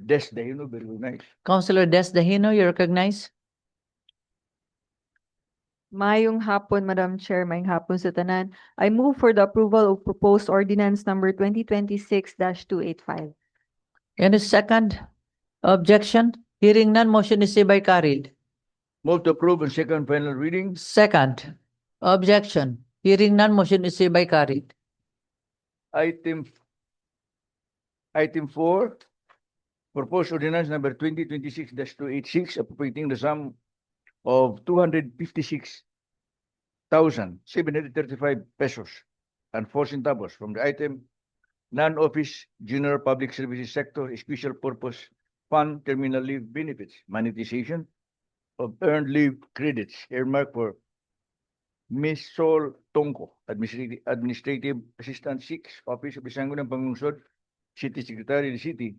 Speaker 6: Des Dahino be recognized.
Speaker 2: Councilor Des Dahino, you recognize.
Speaker 12: Mayong hapon, Madam Chair, mayong hapon sa tanan. I move for the approval of proposed ordinance number 2026-285.
Speaker 2: Any second? Objection. Hearing none, motion is hereby carried.
Speaker 6: Move to approve on second final reading.
Speaker 2: Second? Objection. Hearing none, motion is hereby carried.
Speaker 6: Item 4, proposed ordinance number 2026-286, appropriating the sum of 256,735 pesos and 4 centavos from the item non-office general public services sector special purpose fund terminal leave benefits, monetization of earned leave credits earmarked for Ms. Sol Tongko, Administrative Assistant 6, Office of the Sangguniang Panglungsod, City Secretary of the City,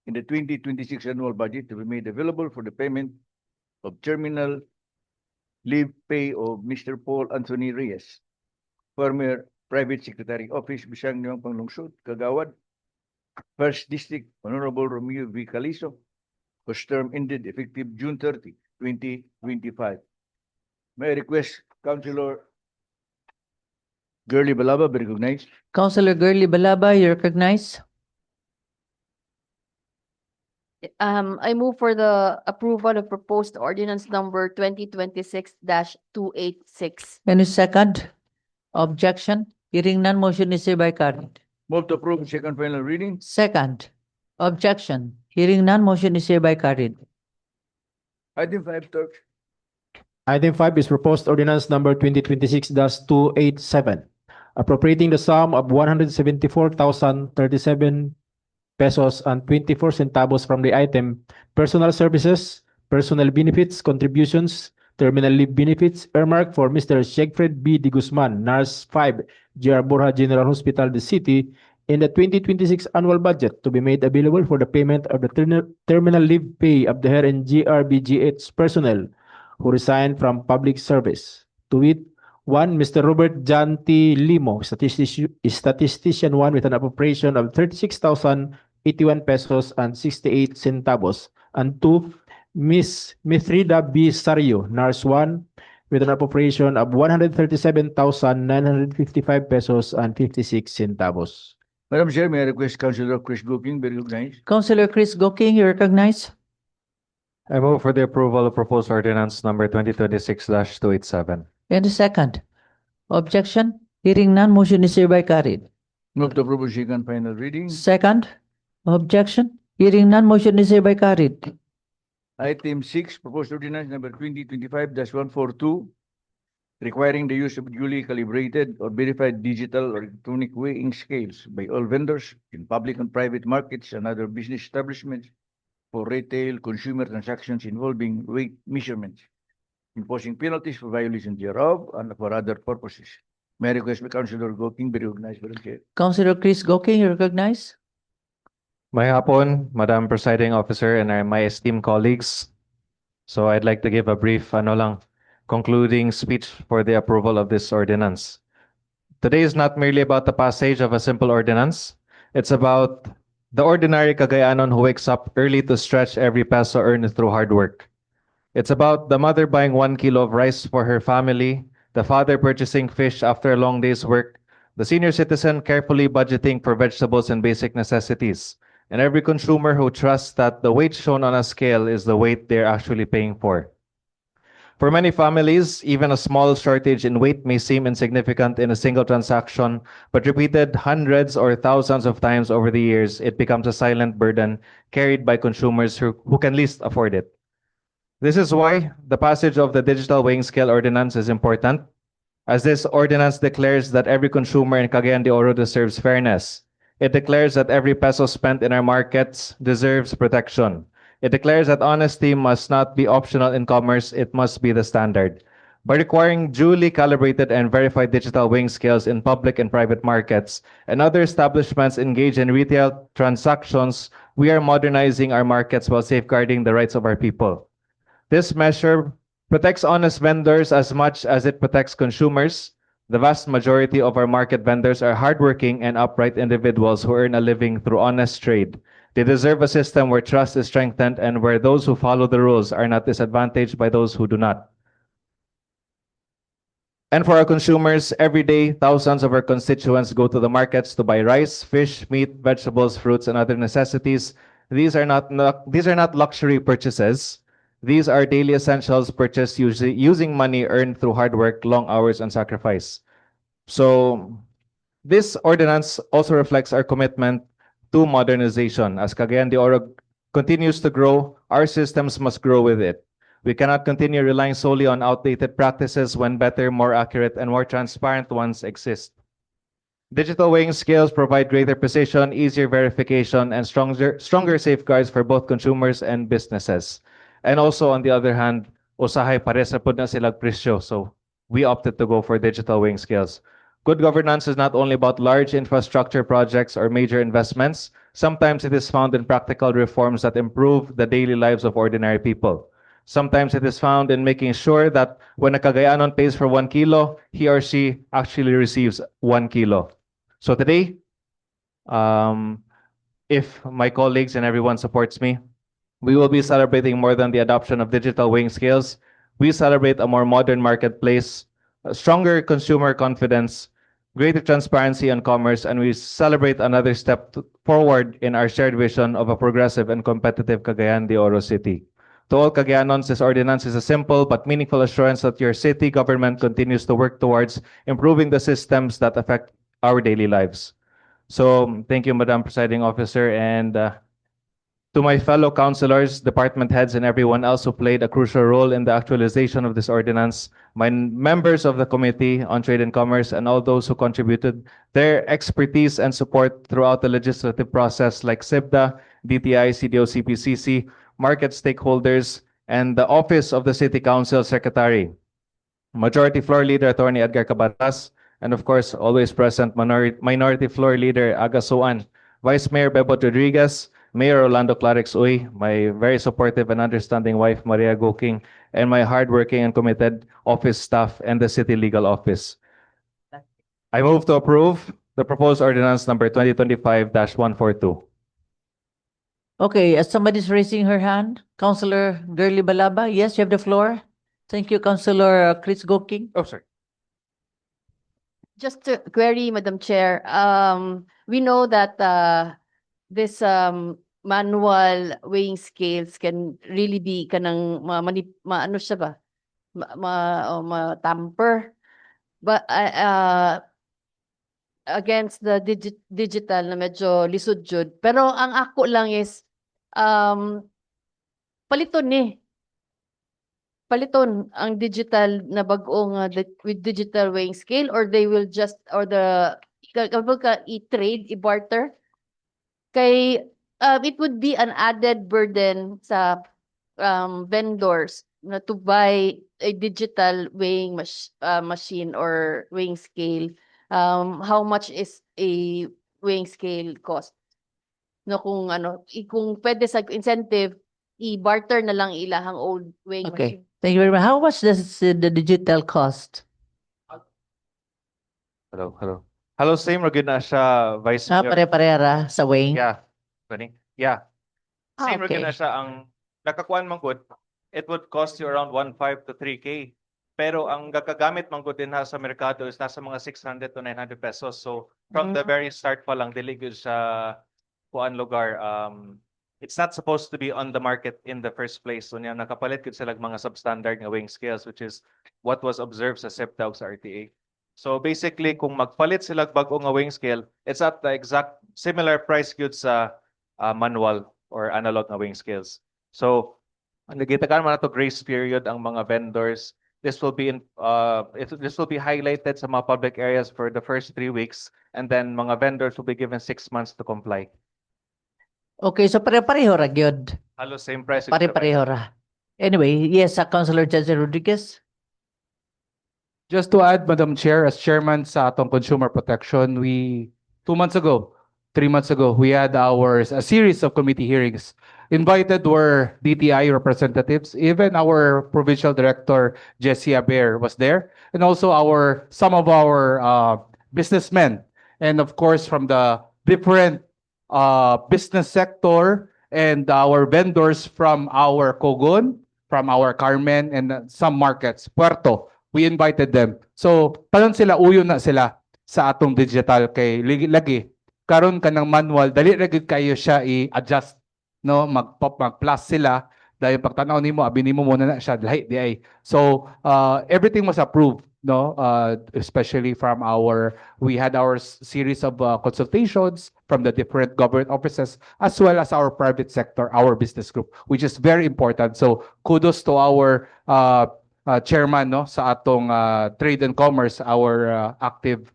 Speaker 6: in the 2026 annual budget to be made available for the payment of terminal leave pay of Mr. Paul Anthony Reyes, former Private Secretary Office, Sangguniang Panglungsod, Kagawad, First District, Honorable Romeo V. Calizo, whose term ended effective June 30, 2025. May I request Councilor Girly Balaba be recognized.
Speaker 2: Councilor Girly Balaba, you recognize.
Speaker 11: I move for the approval of proposed ordinance number 2026-286.
Speaker 2: Any second? Objection. Hearing none, motion is hereby carried.
Speaker 6: Move to approve second final reading.
Speaker 2: Second? Objection. Hearing none, motion is hereby carried.
Speaker 6: Item 5, Turk.
Speaker 5: Item 5 is proposed ordinance number 2026-287, appropriating the sum of 174,037 pesos and 24 centavos from the item personal services, personal benefits, contributions, terminal leave benefits earmarked for Mr. Siegfried B. De Guzman, Nurse 5, J.R. Borja General Hospital, the City, in the 2026 annual budget to be made available for the payment of the terminal leave pay of the Her and GRBGH personnel who resigned from public service. To wit, 1. Mr. Robert John T. Limo, statistician 1, with an appropriation of 36,081 pesos and 68 centavos. And 2. Ms. Mithrida B. Sario, Nurse 1, with an appropriation of 137,955 pesos and 56 centavos.
Speaker 6: Madam Chair, may I request Councilor Chris Goking be recognized.
Speaker 2: Councilor Chris Goking, you recognize.
Speaker 13: I move for the approval of proposed ordinance number 2026-287.
Speaker 2: Any second? Objection? Hearing none, motion is hereby carried.
Speaker 6: Move to approve second final reading.
Speaker 2: Second? Objection? Hearing none, motion is hereby carried.
Speaker 6: Item 6, proposed ordinance number 2025-142, requiring the use of duly calibrated or verified digital or electronic weighing scales by all vendors in public and private markets and other business establishments for retail consumer transactions involving weight measurements, imposing penalties for violation thereof and for other purposes. May I request Councilor Goking be recognized, Madam Chair.
Speaker 2: Councilor Chris Goking, you recognize.
Speaker 13: May hapon, Madam Presiding Officer and my esteemed colleagues. So I'd like to give a brief concluding speech for the approval of this ordinance. Today is not merely about the passage of a simple ordinance. It's about the ordinary Cagayanon who wakes up early to stretch every peso earned through hard work. It's about the mother buying 1 kilo of rice for her family, the father purchasing fish after a long day's work, the senior citizen carefully budgeting for vegetables and basic necessities, and every consumer who trusts that the weight shown on a scale is the weight they're actually paying for. For many families, even a small shortage in weight may seem insignificant in a single transaction, but repeated hundreds or thousands of times over the years, it becomes a silent burden carried by consumers who can least afford it. This is why the passage of the Digital Weighing Scale Ordinance is important, as this ordinance declares that every consumer in Cagayan de Oro deserves fairness. It declares that every peso spent in our markets deserves protection. It declares that honesty must not be optional in commerce, it must be the standard. By requiring duly calibrated and verified digital weighing scales in public and private markets and other establishments engaged in retail transactions, we are modernizing our markets while safeguarding the rights of our people. This measure protects honest vendors as much as it protects consumers. The vast majority of our market vendors are hardworking and upright individuals who earn a living through honest trade. They deserve a system where trust is strengthened and where those who follow the rules are not disadvantaged by those who do not. And for our consumers, every day, thousands of our constituents go to the markets to buy rice, fish, meat, vegetables, fruits, and other necessities. These are not luxury purchases. These are daily essentials purchased usually using money earned through hard work, long hours, and sacrifice. So this ordinance also reflects our commitment to modernization. As Cagayan de Oro continues to grow, our systems must grow with it. We cannot continue relying solely on outdated practices when better, more accurate, and more transparent ones exist. Digital weighing scales provide greater precision, easier verification, and stronger safeguards for both consumers and businesses. And also, on the other hand, usahay pares na pud na silang presyo. So we opted to go for digital weighing scales. Good governance is not only about large infrastructure projects or major investments. Sometimes it is found in practical reforms that improve the daily lives of ordinary people. Sometimes it is found in making sure that when a Cagayanon pays for 1 kilo, he or she actually receives 1 kilo. So today, if my colleagues and everyone supports me, we will be celebrating more than the adoption of digital weighing scales. We celebrate a more modern marketplace, a stronger consumer confidence, greater transparency on commerce, and we celebrate another step forward in our shared vision of a progressive and competitive Cagayan de Oro City. To all Cagayanons, this ordinance is a simple but meaningful assurance that your city government continues to work towards improving the systems that affect our daily lives. So thank you, Madam Presiding Officer, and to my fellow councilors, department heads, and everyone else who played a crucial role in the actualization of this ordinance, my members of the Committee on Trade and Commerce, and all those who contributed their expertise and support throughout the legislative process, like SIBDA, DTI, CDO, CPCC, market stakeholders, and the Office of the City Council Secretary, Majority Floor Leader Attorney Edgar Cabanas, and of course, always present Minority Floor Leader Aga Soan, Vice Mayor Bebot Rodriguez, Mayor Orlando Clarix Uy, my very supportive and understanding wife, Maria Goking, and my hardworking and committed office staff and the City Legal Office. I move to approve the proposed ordinance number 2025-142.
Speaker 2: Okay, somebody's raising her hand. Councilor Girly Balaba, yes, you have the floor. Thank you, Councilor Chris Goking.
Speaker 13: Oh, sorry.
Speaker 11: Just to query, Madam Chair, we know that this manual weighing scales can really be kanang ano siya ba? Ma-tamper. But against the digital na medyo lisod jud. Pero ang ako lang is paliton ang digital na bag-ong with digital weighing scale, or they will just, or the i-trade, i-barter. Kay it would be an added burden sa vendors na to buy a digital weighing machine or weighing scale. How much is a weighing scale cost? No, kung kung pwede sa incentive, i-barter na lang ilahang old weighing
Speaker 2: Okay,
Speaker 11: machine.
Speaker 2: thank you very much. How much does the digital cost?
Speaker 13: Hello, same ra gyud na siya, Vice Mayor.
Speaker 2: Pare-parehara sa weighing?
Speaker 13: Yeah. Same ra
Speaker 2: okay.
Speaker 13: gyud na siya ang nakakuan man gud.
Speaker 14: it would cost you around 1.5 to 3K. Pero ang gagagamit man ko din ha sa merkado is nasa mga 600 to 900 pesos. So from the very start pa lang, dili gyud sa kuan lugar, it's not supposed to be on the market in the first place. So niya nakapalit gyud sila mga substandard nga weighing scales, which is what was observed sa SEPTAG sa RTA. So basically, kung magpalit sila bago nga weighing scale, it's at the exact similar price gyud sa manual or analog nga weighing scales. So nagitagan man nato grace period ang mga vendors. This will be this will be highlighted sa mga public areas for the first 3 weeks, and then mga vendors will be given 6 months to comply.
Speaker 2: Okay, so pare-pareho ra gyud.
Speaker 14: Halos same price.
Speaker 2: Pare-pareho ra. Anyway, yes, Councilor Judge Rodriguez.
Speaker 9: Just to add, Madam Chair, as chairman sa atong consumer protection, we 2 months ago, 3 months ago, we had a series of committee hearings. Invited were DTI representatives, even our provincial director Jessie Aber was there, and also some of our businessmen, and of course from the different business sector and our vendors from our Cogon, from our Carmen, and some markets, Puerto. We invited them. So, tanon sila, uyo na sila sa atong digital kay lagi. Karon ka ng manual, dali ra gyud kayo siya i-adjust, no? Mag-plus sila dahil pagtanaw nimo, abi nimo muna na siya lahi di ay. So, everything was approved, no? Especially from we had our series of consultations from the different government offices as well as our private sector, our business group, which is very important. So, kudos to our chairman, no, sa atong trade and commerce, our active,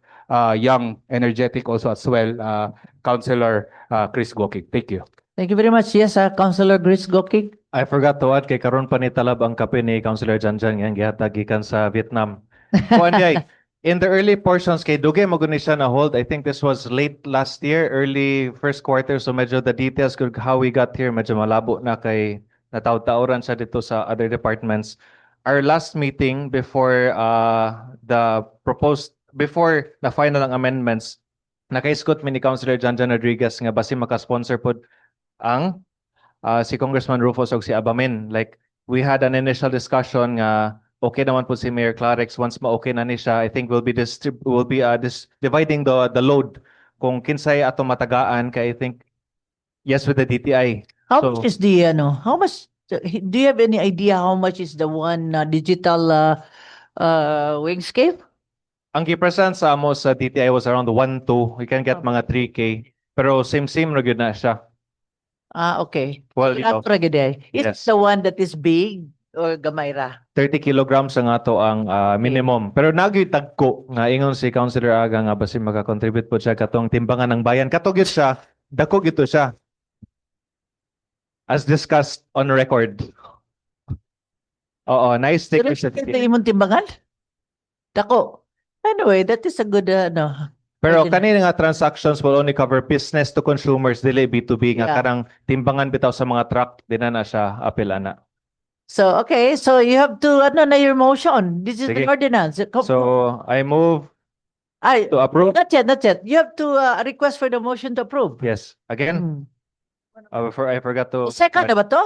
Speaker 9: young, energetic also as well, Councilor Chris Gokig. Thank you.
Speaker 2: Thank you very much. Yes, Councilor Chris Gokig.
Speaker 13: I forgot to add kay karon pa ni talab ang kape ni Councilor Janjan nga gihatag gikan sa Vietnam. Kuan day, in the early portions kay dugay mo guni siya na hold. I think this was late last year, early first quarter, so medyo the details kung how we got here medyo malabo na kay nataw-tauran siya dito sa other departments. Our last meeting before before na final ang amendments, naka-escort mi ni Councilor Janjan Rodriguez nga basi maka-sponsor pod ang si Congressman Rufus o si Abamin. Like, we had an initial discussion nga okay naman po si Mayor Clarex. Once ma-okay na ni siya, I think we'll be dividing the load kung kinsay ato matagaan kay I think yes with the DTI.
Speaker 2: How much is the how much do you have any idea how much is the one digital weighing scale?
Speaker 13: Ang gipresent sa amo sa DTI was around 1.2. We can get mga 3K. Pero same ra gyud na siya.
Speaker 2: Okay.
Speaker 13: Well,
Speaker 2: Is
Speaker 13: yes.
Speaker 2: the one that is big or gamay ra?
Speaker 13: 30 kilograms ang ato ang minimum. Pero nagyoy tagko nga ingon si Councilor Aga nga basi maka-contribute po siya katong timbangan ng bayan. Katog gyud siya, dako gito siya. As discussed on record. Oo, nice take siya.
Speaker 2: Ito imong timbangan? Dako. Anyway, that is a good
Speaker 13: Pero kanina nga transactions will only cover business to consumers, dili B2B nga
Speaker 2: Yeah.
Speaker 13: karang timbangan bitaw sa mga truck din na siya apil ana.
Speaker 2: So, okay. So, you have to, na your motion. This is the
Speaker 13: Sige.
Speaker 2: ordinance.
Speaker 13: So I move
Speaker 2: Ay,
Speaker 13: to approve.
Speaker 2: not yet, not yet. You have to request for the motion to approve.
Speaker 13: Yes. Again, before I forgot to
Speaker 2: Second na ba to?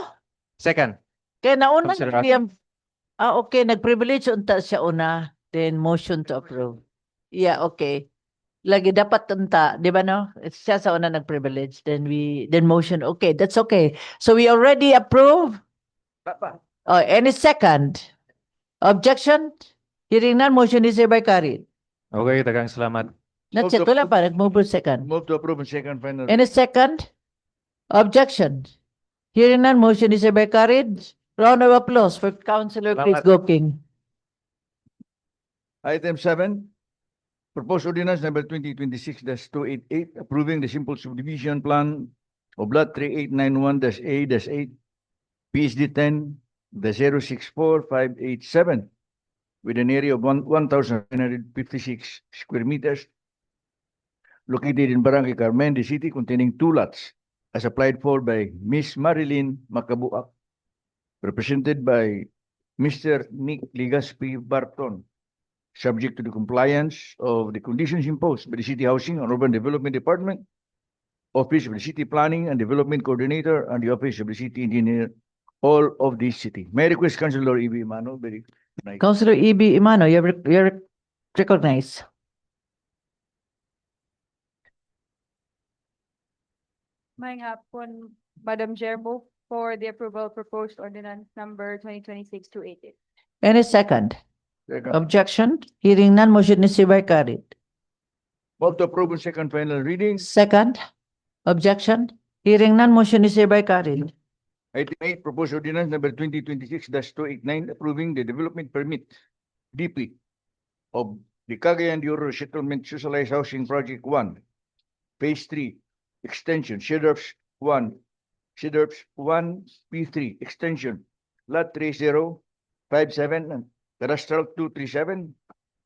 Speaker 13: Second.
Speaker 2: Kaya nauna
Speaker 13: Consider
Speaker 2: siyang, okay, nag-privilege unta siya una, then motion to approve. Yeah, okay. Lagi dapat unta, di ba no? Siya sa una nag-privilege, then motion. Okay, that's okay. So we already approve. Any second? Objection? Hearing none, motion is hereby carried.
Speaker 13: Okay, daghang salamat.
Speaker 2: Not yet, wala pa, nag-move second.
Speaker 6: Move to approve and second final.
Speaker 2: Any second? Objection? Hearing none, motion is hereby carried. Round of applause for Councilor Chris
Speaker 13: Salamat.
Speaker 2: Goking.
Speaker 6: Item 7, proposed ordinance number 2026-288, approving the simple subdivision plan of lot 3891-A-8, PSD 10-064587, with an area of 1,956 square meters, located in Barangay Carmen, the city, containing 2 lots, as applied for by Ms. Marilyn Macabuak, represented by Mr. Nick Ligaspi Barton, subject to the compliance of the conditions imposed by the City Housing and Urban Development Department, Office of the City Planning and Development Coordinator, and the Office of the City Engineer all of this city. May I request Councilor E.B. Mano, very nice.
Speaker 2: Councilor E.B. Imano, you're recognized.
Speaker 12: May hapon, Madam Chair, move for the approval of proposed ordinance number 2026-288.
Speaker 2: Any second?
Speaker 6: Second.
Speaker 2: Objection? Hearing none, motion is hereby carried.
Speaker 6: Move to approve on second final reading.
Speaker 2: Second? Objection? Hearing none, motion is hereby carried.
Speaker 6: Item 8, proposed ordinance number 2026-289, approving the development permit, DP, of the Cagayan de Oro Settlement Socialized Housing Project 1, Phase 3, Extension, Cedars 1, P3, Extension, Lot 3057, and Cadastral 237,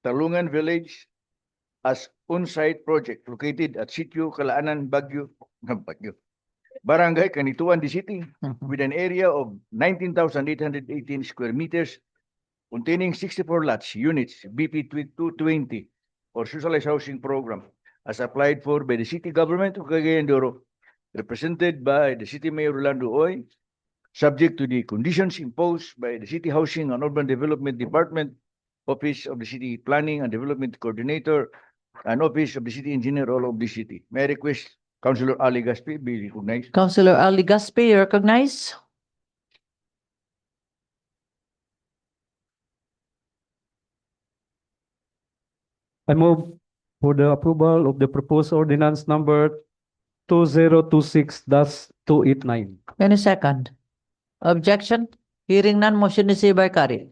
Speaker 6: Talungan Village, as on-site project located at Sitio Calaanan, Baguio, Barangay Canituan de City, with an area of 19,818 square meters, containing 64 lots, units, BP 220, or Socialized Housing Program, as applied for by the city government of Cagayan de Oro, represented by the City Mayor Rolando Oy, subject to the conditions imposed by the City Housing and Urban Development Department, Office of the City Planning and Development Coordinator, and Office of the City Engineer, all of the city. May I request Councilor Ali Gaspi be recognized?
Speaker 2: Councilor Ali Gaspi, you recognize?
Speaker 8: I move for the approval of the proposed ordinance number 2026-289.
Speaker 2: Any second? Objection? Hearing none, motion is hereby carried.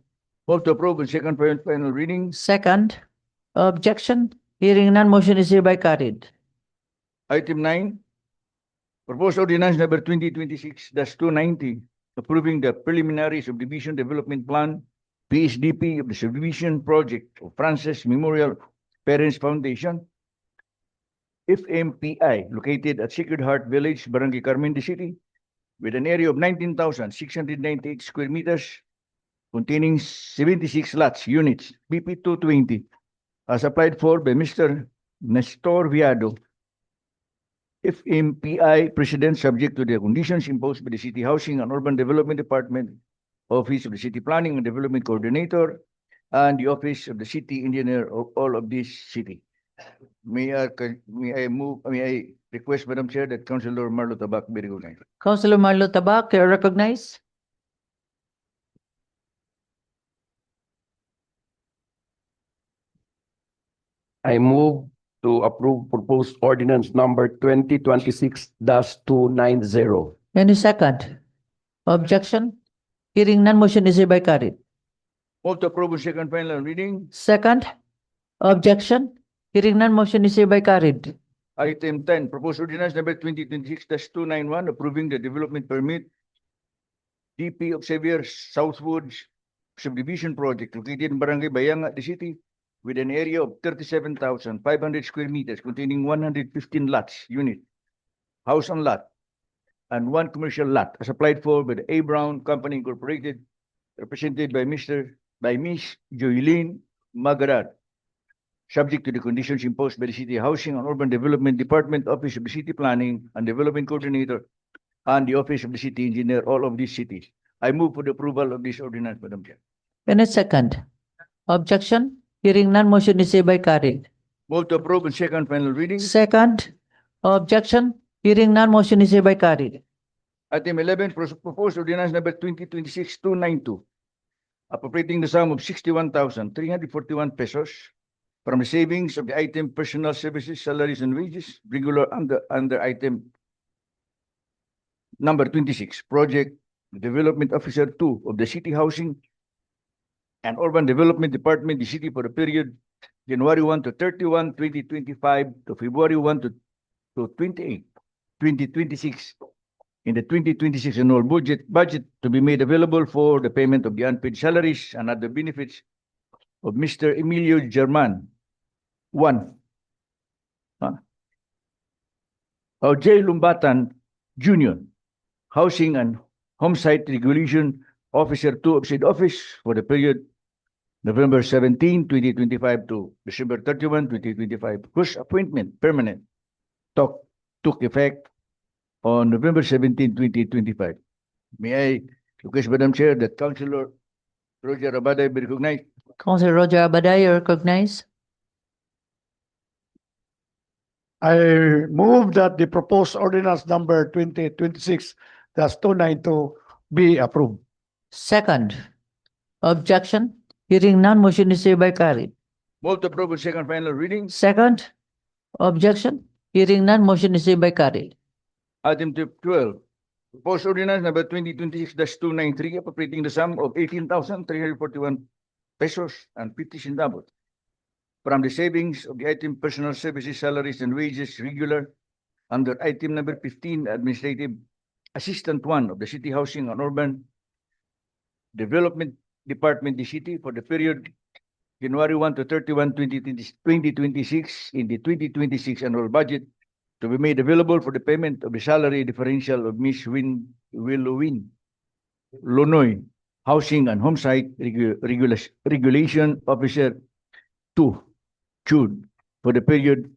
Speaker 6: Move to approve on second final reading.
Speaker 2: Second? Objection? Hearing none, motion is hereby carried.
Speaker 6: Item 9, proposed ordinance number 2026-290, approving the preliminary subdivision development plan, PSDP, of the subdivision project of Francis Memorial Parents Foundation, FMPI, located at Sacred Heart Village, Barangay Carmen de City, with an area of 19,698 square meters, containing 76 lots, units, BP 220, as applied for by Mr. Nestor Viado, FMPI President, subject to the conditions imposed by the City Housing and Urban Development Department, Office of the City Planning and Development Coordinator, and the Office of the City Engineer of all of this city. May I request, Madam Chair, that Councilor Marlo Tabak be recognized.
Speaker 2: Councilor Marlo Tabak, you recognize?
Speaker 10: I move to approve proposed ordinance number 2026-290.
Speaker 2: Any second? Objection? Hearing none, motion is hereby carried.
Speaker 6: Move to approve on second final reading.
Speaker 2: Second? Objection? Hearing none, motion is hereby carried.
Speaker 6: Item 10, proposed ordinance number 2026-291, approving the development permit, DP of Xavier Southwood subdivision project located in Barangay Bayanga, the city, with an area of 37,500 square meters, containing 115 lots, unit, house and lot, and one commercial lot, as applied for by the A. Brown Company Incorporated, represented by Miss Joylene Magarat, subject to the conditions imposed by the City Housing and Urban Development Department, Office of the City Planning and Development Coordinator, and the Office of the City Engineer, all of these cities. I move for the approval of this ordinance, Madam Chair.
Speaker 2: Any second? Objection? Hearing none, motion is hereby carried.
Speaker 6: Move to approve on second final reading.
Speaker 2: Second? Objection? Hearing none, motion is hereby carried.
Speaker 6: Item 11, proposed ordinance number 2026-292, appropriating the sum of 61,341 pesos from the savings of the item personal services, salaries and wages, regular under item number 26, project development officer 2 of the City Housing and Urban Development Department, the city, for the period January 1 to 31, 2025 to February 1 to 28, 2026, in the 2026 annual budget to be made available for the payment of the unpaid salaries and other benefits of Mr. Emilio German. 1. J. Lumbatan Jr., Housing and Homesite Regulation Officer 2 of said office for the period November 17, 2025 to December 31, 2025, whose appointment permanent took effect on November 17, 2025. May I Request, Madam Chair, that Councilor Roger Abaday be recognized.
Speaker 2: Councilor Roger Abaday, you recognize.
Speaker 8: I move that the proposed ordinance number 2026-292 be approved.
Speaker 2: Second. Objection? Hearing none, motion is hereby carried.
Speaker 6: Move to approve on second final reading.
Speaker 2: Second. Objection? Hearing none, motion is hereby carried.
Speaker 6: Item 12. Proposed ordinance number 2026-293 appropriating the sum of 18,341 pesos and 50 centavos from the savings of the item personal services, salaries and wages regular under item number 15 Administrative Assistant 1 of the City Housing and Urban Development Department, the city, for the period January 1 to 31, 2026 in the 2026 annual budget to be made available for the payment of the salary differential of Ms. Willowin Lonoy, Housing and Homesite Regulation Officer 2, June, for the period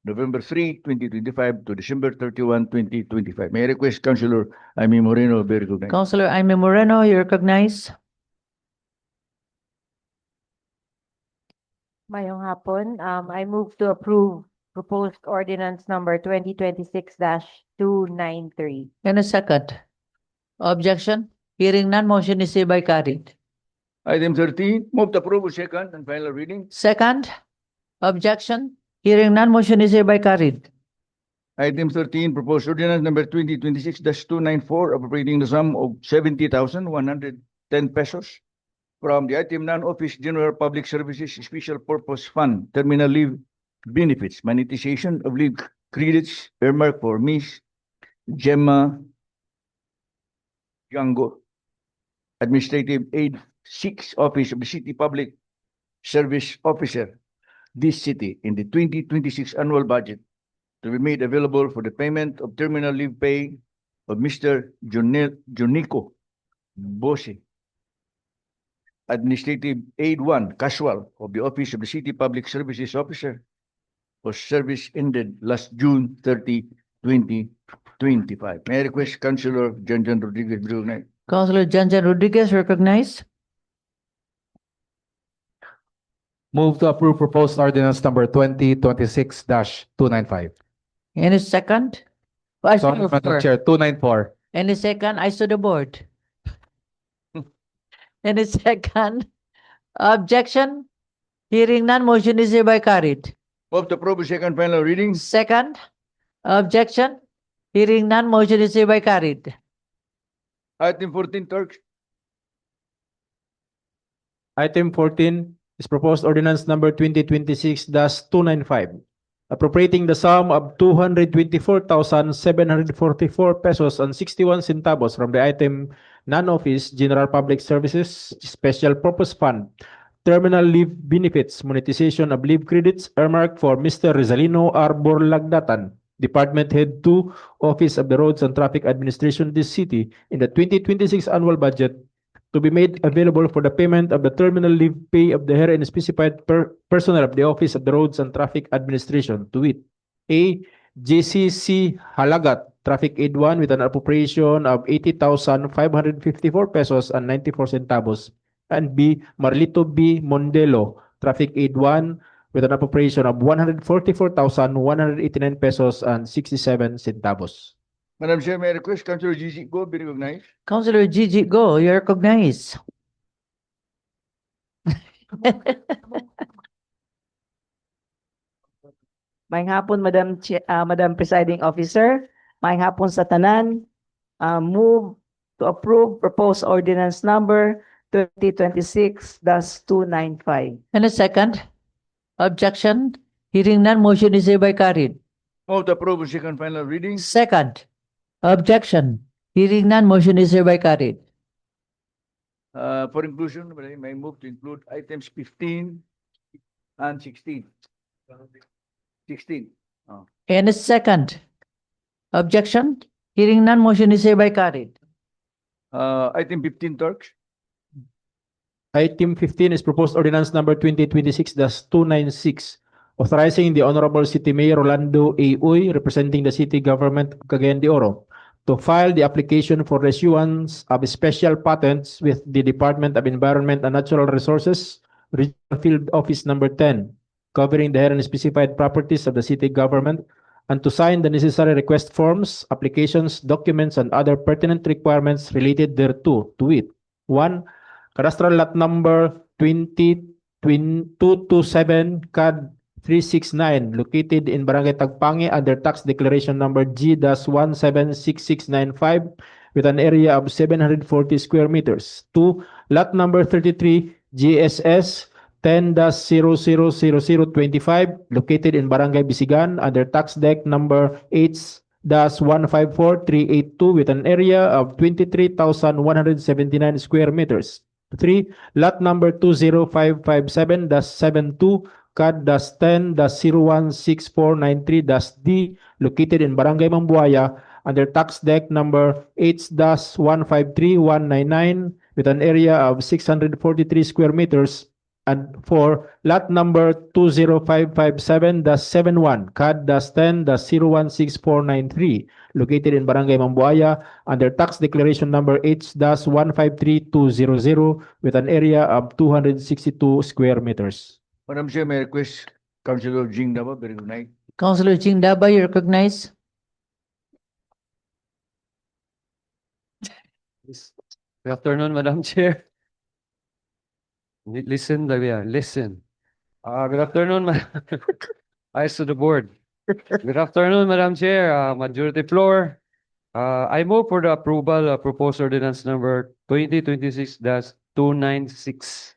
Speaker 6: November 3, 2025 to December 31, 2025. May I request Councilor Amy Moreno be recognized.
Speaker 2: Councilor Aimee Moreno, you recognize.
Speaker 15: Mayong hapon, I move to approve proposed ordinance number 2026-293.
Speaker 2: And a second. Objection? Hearing none, motion is hereby carried.
Speaker 6: Item 13, move to approve on second and final reading.
Speaker 2: Second. Objection? Hearing none, motion is hereby carried.
Speaker 6: Item 13, proposed ordinance number 2026-294 appropriating the sum of 70,110 pesos from the item non-office general public services special purpose fund terminal leave benefits monetization of leave credits earmarked for Ms. Gemma Yango, Administrative Aid 6 Office of the City Public Service Officer, this city, in the 2026 annual budget to be made available for the payment of terminal leave pay of Mr. Jonico Bose, Administrative Aid 1 Casual of the Office of the City Public Services Officer for service ended last June 30, 2025. May I request Councilor Janjan Rodriguez be recognized.
Speaker 2: Councilor Janjan Rodriguez, recognized.
Speaker 9: Move to approve proposed ordinance number 2026-295.
Speaker 2: Any second? I
Speaker 9: Sorry,
Speaker 2: saw
Speaker 9: Madam
Speaker 2: four.
Speaker 9: Chair, 294.
Speaker 2: Any second? I saw the board. Any second? Objection? Hearing none, motion is hereby carried.
Speaker 6: Move to approve the second final reading.
Speaker 2: Second? Objection? Hearing none, motion is hereby carried.
Speaker 6: Item 14, Turks.
Speaker 5: Item 14 is proposed ordinance number 2026-295, appropriating the sum of 224,744 pesos and 61 centavos from the item non-office general public services special purpose fund terminal leave benefits monetization of leave credits earmarked for Mr. Rizalino Arbor Lagdatan, Department Head 2, Office of the Roads and Traffic Administration, this city, in the 2026 annual budget to be made available for the payment of the terminal leave pay of the herein specified personnel of the Office of the Roads and Traffic Administration, to wit, A. JCC Halagat, Traffic Aid 1 with an appropriation of 80,554 pesos and 94 centavos, and B. Marlito B. Mondelo, Traffic Aid 1 with an appropriation of 144,189 pesos and 67 centavos.
Speaker 6: Madam Chair, may I request Councilor Gigi Go be recognized.
Speaker 2: Councilor Gigi Go, you recognize.
Speaker 15: Maayong hapon, Madam Presiding Officer. Maayong hapon sa tanan. Move to approve proposed ordinance number 2026-295.
Speaker 2: And a second? Objection? Hearing none, motion is hereby carried.
Speaker 6: Move to approve the second final reading.
Speaker 2: Second? Objection? Hearing none, motion is hereby carried.
Speaker 6: For inclusion, may I move to include items 15 and 16. 16.
Speaker 2: And a second? Objection? Hearing none, motion is hereby carried.
Speaker 6: Item 15, Turks.
Speaker 5: Item 15 is proposed ordinance number 2026-296, authorizing the Honorable City Mayor Rolando A. Uy, representing the city government of Cagayan de Oro, to file the application for issuance of special patents with the Department of Environment and Natural Resources, Regional Field Office Number 10, covering the herein specified properties of the city government, and to sign the necessary request forms, applications, documents, and other pertinent requirements related thereto, to wit: 1. Cadastral lot number 227 CAD 369 located in Barangay Tagpangi under tax declaration number G-176695 with an area of 740 square meters. 2. Lot number 33 GSS 10-000025 located in Barangay Bisigan under tax deck number H-154382 with an area of 23,179 square meters. 3. Lot number 20557-72 CAD-10-016493-D located in Barangay Mambuaya under tax deck number H-153199 with an area of 643 square meters. And 4. Lot number 20557-71 CAD-10-016493 located in Barangay Mambuaya under tax declaration number H-153200 with an area of 262 square meters.
Speaker 6: Madam Chair, may I request Councilor Jing Daba be recognized.
Speaker 2: Councilor Jing Daba, you recognize?
Speaker 16: Good afternoon, Madam Chair. Listen, listen. Good afternoon, eyes to the board. Good afternoon, Madam Chair, Majority Floor. I move for the approval of proposed ordinance number 2026-296.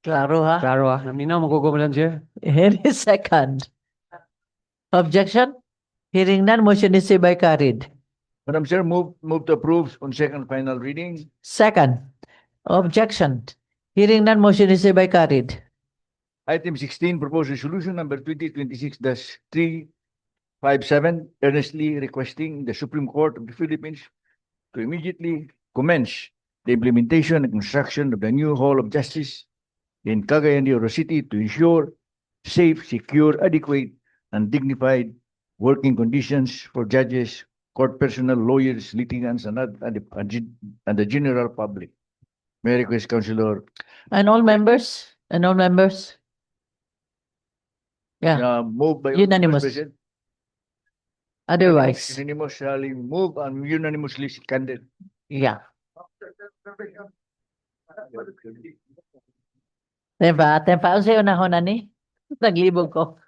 Speaker 2: Klaro ha?
Speaker 16: Klaro ha? Naminaw, magugo, Madam Chair.
Speaker 2: Any second. Objection? Hearing none, motion is hereby carried.
Speaker 6: Madam Chair, move to approve on second final reading.
Speaker 2: Second. Objection? Hearing none, motion is hereby carried.
Speaker 6: Item 16, proposed resolution number 2026-357, earnestly requesting the Supreme Court of the Philippines to immediately commence the implementation and construction of the new Hall of Justice in Cagayan de Oro City to ensure safe, secure, adequate, and dignified working conditions for judges, court personnel, lawyers, litigants, and the general public. May I request Councilor?
Speaker 2: And all members? And all members? Yeah.
Speaker 6: Moved by
Speaker 2: Unanimous.
Speaker 6: President.
Speaker 2: Otherwise?
Speaker 6: Unanimously move and unanimously seconded.
Speaker 2: Yeah. Tempa, ang sa'yo na ni? Naglibog ko.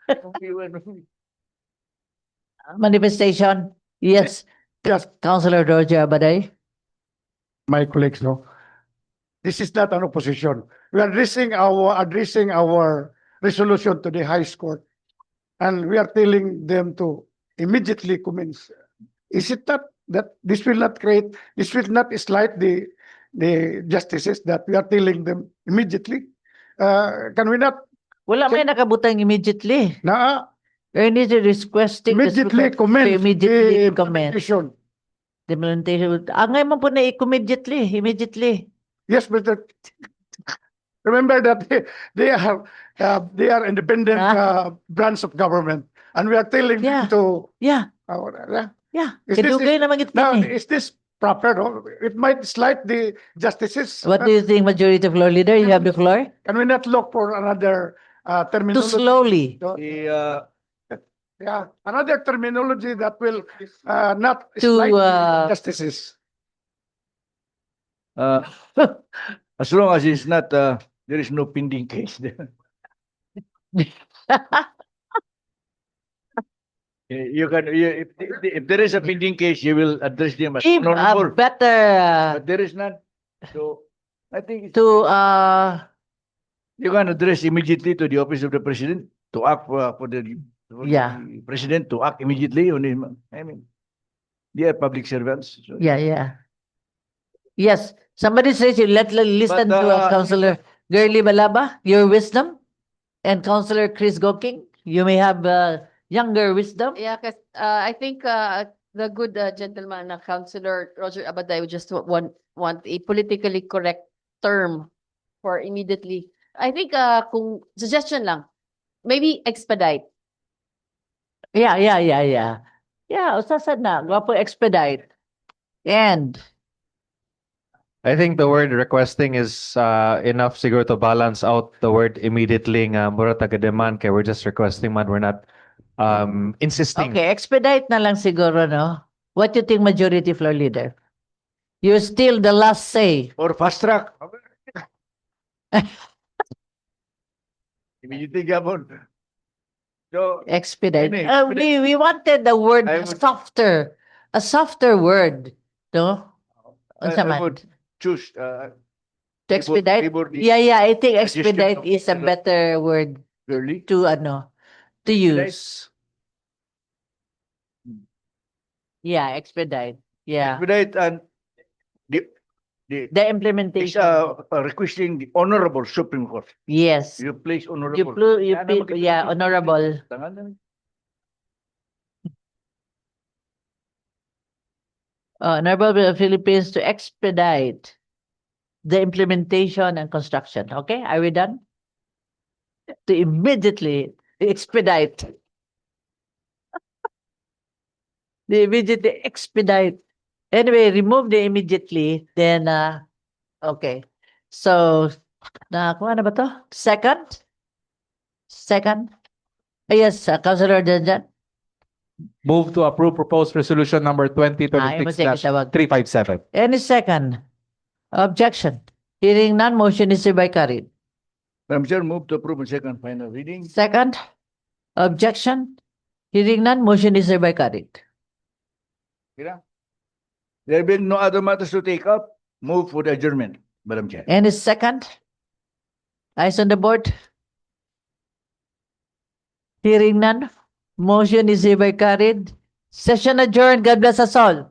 Speaker 2: Manifestation? Yes.
Speaker 17: Yes.
Speaker 2: Councilor Roger Abaday?
Speaker 17: My colleagues, no. This is not an opposition. We are addressing our resolution to the highest court, and we are telling them to immediately commence. Is it not that this will not slight the justices that we are telling them immediately? Can we not?
Speaker 2: Wala may nakabutang immediately.
Speaker 17: Na
Speaker 2: Ernie is requesting
Speaker 17: immediately commence
Speaker 2: immediately
Speaker 17: the
Speaker 2: comment.
Speaker 17: implementation.
Speaker 2: The implementation. Angay mo po na immediately.
Speaker 17: Yes, but remember that they are independent branch of government, and we are telling them to.
Speaker 2: Yeah.
Speaker 17: Is this proper? No? It might slight the justices.
Speaker 2: What do you think, Majority Floor Leader? You have the floor.
Speaker 17: Can we not look for another terminology?
Speaker 2: Too slowly.
Speaker 17: Another terminology that will not
Speaker 2: To,
Speaker 17: slight the justices.
Speaker 6: As long as it's not, there is no pending case there. If there is a pending case, you will address them as
Speaker 2: Give
Speaker 17: normal.
Speaker 2: a better
Speaker 6: But there is none. So I think
Speaker 2: to
Speaker 6: you can address immediately to the office of the president to act for the president to act immediately on him. I mean, they are public servants. So.
Speaker 2: Yes. Somebody says you listen to Councilor Girly Balaba, your wisdom, and Councilor Chris Goking. You may have younger wisdom.
Speaker 11: Yeah, because I think the good gentleman, Councilor Roger Abaday, would just want a politically correct term for immediately. I think kung suggestion lang, maybe expedite.
Speaker 2: Yeah, usasad na. Gwapo expedite. And
Speaker 13: I think the word requesting is enough siguro to balance out the word immediately nga mura taga-demand kay we're just requesting man, we're not insisting.
Speaker 2: okay, expedite na lang siguro, no? What you think, Majority Floor Leader? You're still the last say.
Speaker 6: Or fast track. Immediately gapon. So,
Speaker 2: Expedite.
Speaker 6: Ini,
Speaker 2: We wanted the word
Speaker 6: I would-
Speaker 2: a softer word, no? Unsa
Speaker 6: I
Speaker 2: man?
Speaker 6: would choose
Speaker 2: To expedite?
Speaker 6: keyboard is
Speaker 2: Yeah, I think
Speaker 6: suggestion
Speaker 2: expedite
Speaker 6: of-
Speaker 2: is a better word
Speaker 6: clearly.
Speaker 2: to to use. Yeah, expedite. Yeah.
Speaker 6: Expedite and the
Speaker 2: The implementation.
Speaker 6: requesting the Honorable Supreme Court.
Speaker 2: Yes.
Speaker 6: You place
Speaker 2: You
Speaker 6: Honorable.
Speaker 2: yeah, honorable.
Speaker 6: Tangan na.
Speaker 2: Honorable of the Philippines to expedite the implementation and construction. Okay, are we done? To immediately expedite. The immediately expedite. Anyway, remove the immediately, then okay. So kuha na ba to? Second? Yes, Councilor Janjan.
Speaker 9: Move to approve proposed resolution number
Speaker 2: Ay, masaya kitawag.
Speaker 9: 2026-357.
Speaker 2: Any second? Objection. Hearing none, motion is hereby carried.
Speaker 6: Madam Chair, move to approve on second final reading.
Speaker 2: Second, objection. Hearing none, motion is hereby carried.
Speaker 6: Kira? There being no other matters to take up, move for the adjournment, Madam Chair.
Speaker 2: Any second? Eyes on the board? Hearing none, motion is hereby carried. Session adjourned. God bless us all.